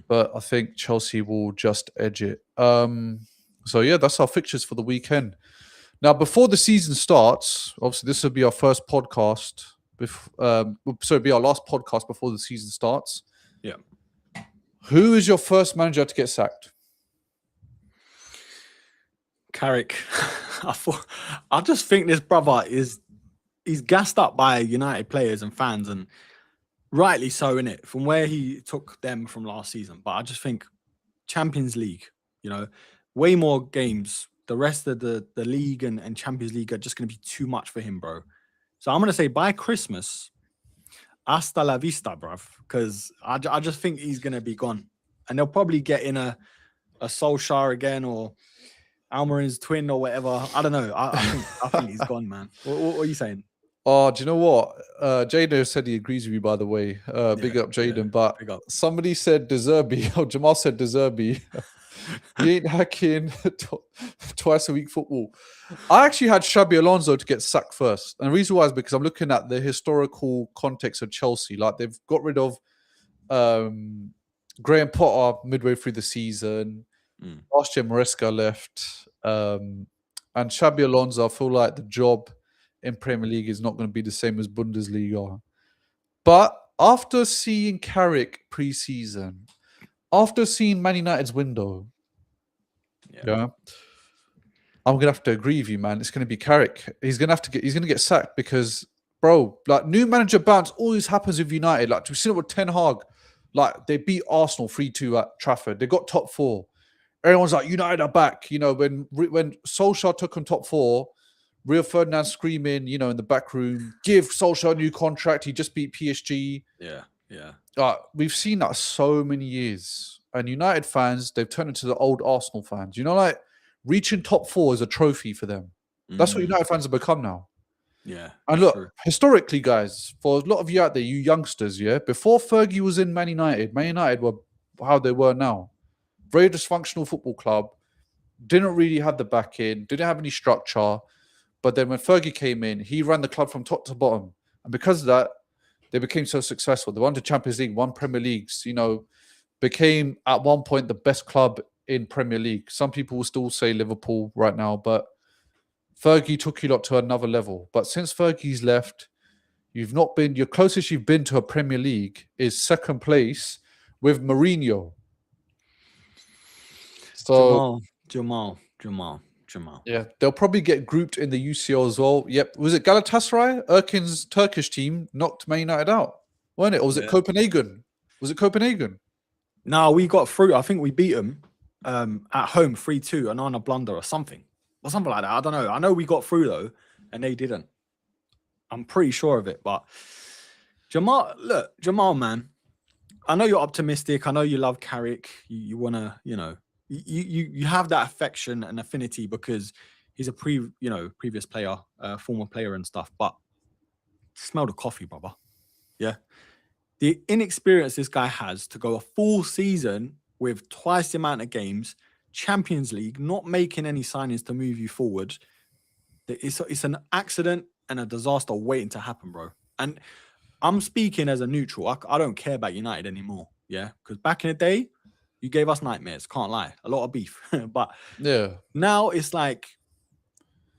but I think Chelsea will just edge it. So yeah, that's our fixtures for the weekend. Now, before the season starts, obviously this will be our first podcast. Be our last podcast before the season starts. Yeah. Who is your first manager to get sacked? Carrick. I just think this brother he's gassed up by United players and fans, and rightly so, innit, from where he took them from last season. But I just think Champions League, way more games. The rest of the league and Champions League are just going to be too much for him, bro. So I'm going to say by Christmas, hasta la vista, bruv, because I just think he's going to be gone. And they'll probably get in a Solskjaer again or Almarin's twin or whatever. I don't know. I think he's gone, man. What are you saying? Oh, do you know what? Jaden said he agrees with you, by the way. Big up, Jaden. But somebody said De Zerbi, or Jamal said De Zerbi. You ain't hacking twice a week football. I actually had Xabi Alonso to get sacked first. And the reason why is because I'm looking at the historical context of Chelsea. Like they've got rid of Graham Potter midway through the season. Last year, Maresca left. And Xabi Alonso, I feel like the job in Premier League is not going to be the same as Bundesliga. But after seeing Carrick pre-season, after seeing Man United's window, yeah, I'm gonna have to agree with you, man. It's gonna be Carrick. He's gonna get sacked because, bro, like new manager bounce always happens with United. Like we've seen it with Ten Hag. Like they beat Arsenal 3-2 at Trafford. They got top four. Everyone's like, United are back. You know, when Solskjaer took on top four, Rio Ferdinand screaming, you know, in the back room, give Solskjaer a new contract. He just beat PSG. Yeah. We've seen that so many years. And United fans, they've turned into the old Arsenal fans. You know, like reaching top four is a trophy for them. That's what United fans have become now. Yeah. And look, historically, guys, for a lot of you out there, you youngsters, yeah, before Fergie was in Man United were how they were now. Very dysfunctional football club. Didn't really have the backing, didn't have any structure. But then when Fergie came in, he ran the club from top to bottom. And because of that, they became so successful. They won the Champions League, won Premier Leagues, you know, became at one point the best club in Premier League. Some people will still say Liverpool right now, but Fergie took you lot to another level. But since Fergie's left, your closest you've been to a Premier League is second place with Mourinho. So Jamal. Yeah, they'll probably get grouped in the UCL as well. Yep. Was it Galatasaray? Erkin's Turkish team knocked Man United out, wasn't it? Or was it Copenhagen? Was it Copenhagen? No, we got through. I think we beat them at home 3-2 and on a blunder or something like that. I don't know. I know we got through though, and they didn't. I'm pretty sure of it. But Jamal, man, I know you're optimistic. I know you love Carrick. You want to, you know, you have that affection and affinity because he's a previous player, former player and stuff. But smell the coffee, brother. Yeah. The inexperience this guy has to go a full season with twice the amount of games, Champions League, not making any signings to move you forward. It's an accident and a disaster waiting to happen, bro. And I'm speaking as a neutral. I don't care about United anymore. Yeah. Because back in the day, you gave us nightmares. Can't lie. A lot of beef. But yeah, now it's like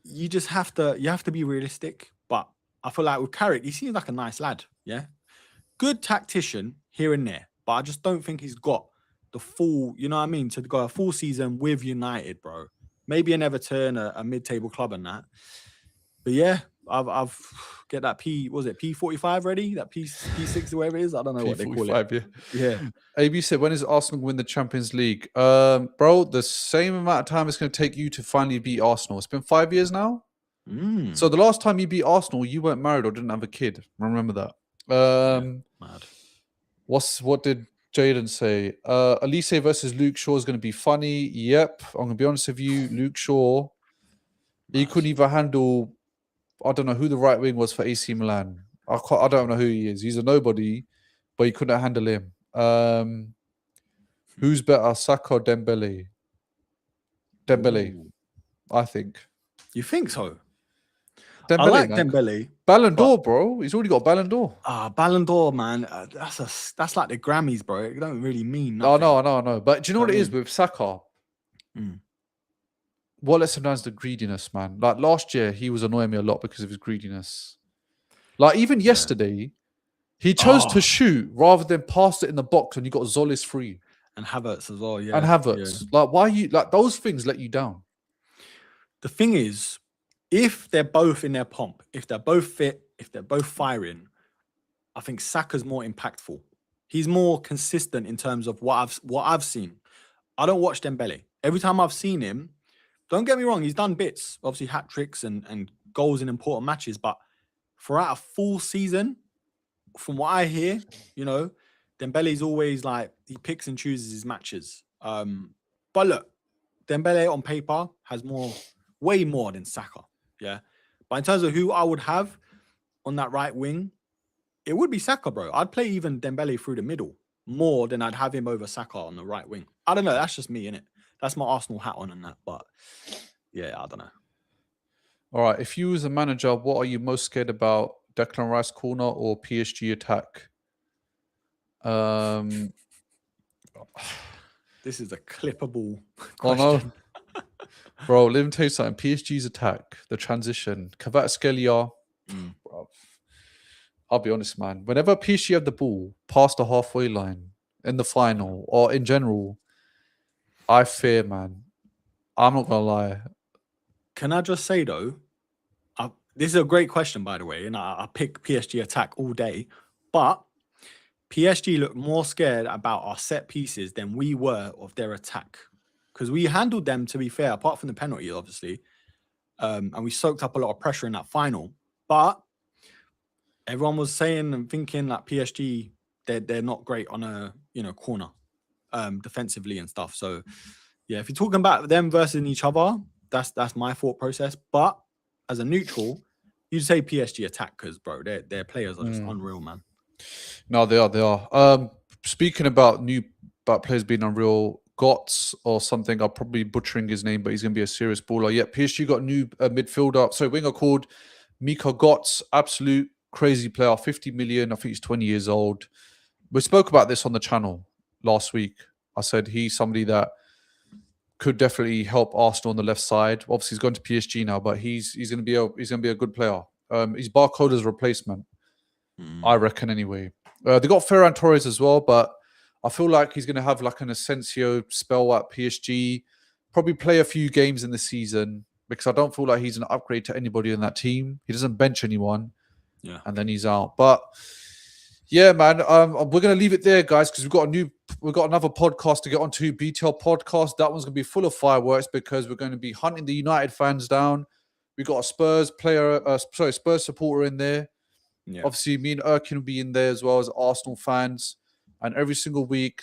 you have to be realistic. But I feel like with Carrick, he seems like a nice lad. Yeah. Good tactician here and there. But I just don't think he's got the full, you know what I mean, to go a full season with United, bro. Maybe an Everton, a mid-table club and that. But yeah, I've get that P45 ready? That P6 or whatever it is. I don't know what they call it. Yeah. AB said, when is Arsenal win the Champions League? Bro, the same amount of time it's going to take you to finally beat Arsenal. It's been 5 years now. So the last time you beat Arsenal, you weren't married or didn't have a kid. Remember that. Mad. What did Jaden say? Elise versus Luke Shaw is going to be funny. Yep. I'm going to be honest with you. Luke Shaw, he couldn't even handle... I don't know who the right wing was for AC Milan. I don't know who he is. He's a nobody, but he couldn't handle him. Who's better, Saka or Dembele? Dembele, I think. You think so? Dembele, I like man. Dembele. Ballon d'Or, bro. He's already got Ballon d'Or. Ballon d'Or, man. That's like the Grammys, bro. It don't really mean nothing. Oh, no. But do you know what it is with Saka? What lets him down is the greediness, man. Like last year, he was annoying me a lot because of his greediness. Like even yesterday, he chose to shoot rather than pass it in the box, and you got Zolis free. And Havertz as well, yeah. And Havertz. Yeah. Like, why you like those things let you down? The thing is, if they're both in their pomp, if they're both fit, if they're both firing, I think Saka's more impactful. He's more consistent in terms of what I've seen. I don't watch Dembele. Every time I've seen him, don't get me wrong, he's done bits, obviously hat tricks and goals in important matches, but throughout a full season, from what I hear, you know, Dembele's always like, he picks and chooses his matches. But look, Dembele on paper has way more than Saka, yeah? But in terms of who I would have on that right wing, it would be Saka, bro. I'd play even Dembele through the middle more than I'd have him over Saka on the right wing. I don't know, that's just me, innit? that's my Arsenal hat on and that. But yeah, I don't know. All right. If you was a manager, what are you most scared about? Declan Rice corner or PSG attack? This is a clippable Oh question. no, bro. Let me tell you something. PSG's attack, the transition, Kvaratskhelia. Bro, I'll be honest, man. Whenever PSG have the ball past the halfway line in the final or in general, I fear, man. I'm not gonna lie. Can I just say though, this is a great question, by the way, and I pick PSG attack all day, but PSG looked more scared about our set pieces than we were of their attack, because we handled them, to be fair, apart from the penalty, obviously, and we soaked up a lot of pressure in that final. But everyone was saying and thinking that PSG they're not great on a corner, defensively and stuff. So yeah, if you're talking about them versus each other, that's my thought process. But as a neutral, you'd say PSG attack because, bro, their players are just unreal, man. No, they are. Speaking about players being unreal, Gotts or something, I'm probably butchering his name, but he's going to be a serious baller. Yeah, PSG got a new winger called Mika Gotts, absolute crazy player, 50 million. I think he's 20 years old. We spoke about this on the channel last week. I said he's somebody that could definitely help Arsenal on the left side. Obviously, he's gone to PSG now, but he's going to be a good player. He's Barcoda's replacement, I reckon. Anyway, they got Ferran Torres as well, but I feel like he's going to have like an Asensio spell at PSG. Probably play a few games in the season because I don't feel like he's an upgrade to anybody in that team. He doesn't bench anyone, and then he's out. But yeah, man, we're gonna leave it there, guys, because we've got another podcast to get onto, BTL podcast. That one's gonna be full of fireworks because we're going to be hunting the United fans down. We got a Spurs supporter in there. Yeah. Obviously, me and Erkin will be in there as well as Arsenal fans. And every single week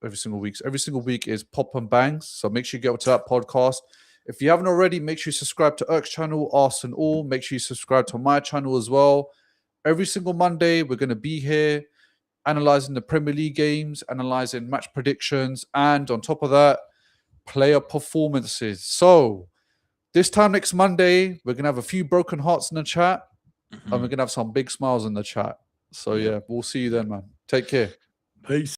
is Pop and Bangs. So make sure you get to that podcast. If you haven't already, make sure you subscribe to Erk's channel, Arsenal. Make sure you subscribe to my channel as well. Every single Monday, we're going to be here analyzing the Premier League games, analyzing match predictions, and on top of that, player performances. So this time next Monday, we're going to have a few broken hearts in the chat, and we're going to have some big smiles in the chat. So yeah, we'll see you then, man. Take care. Peace.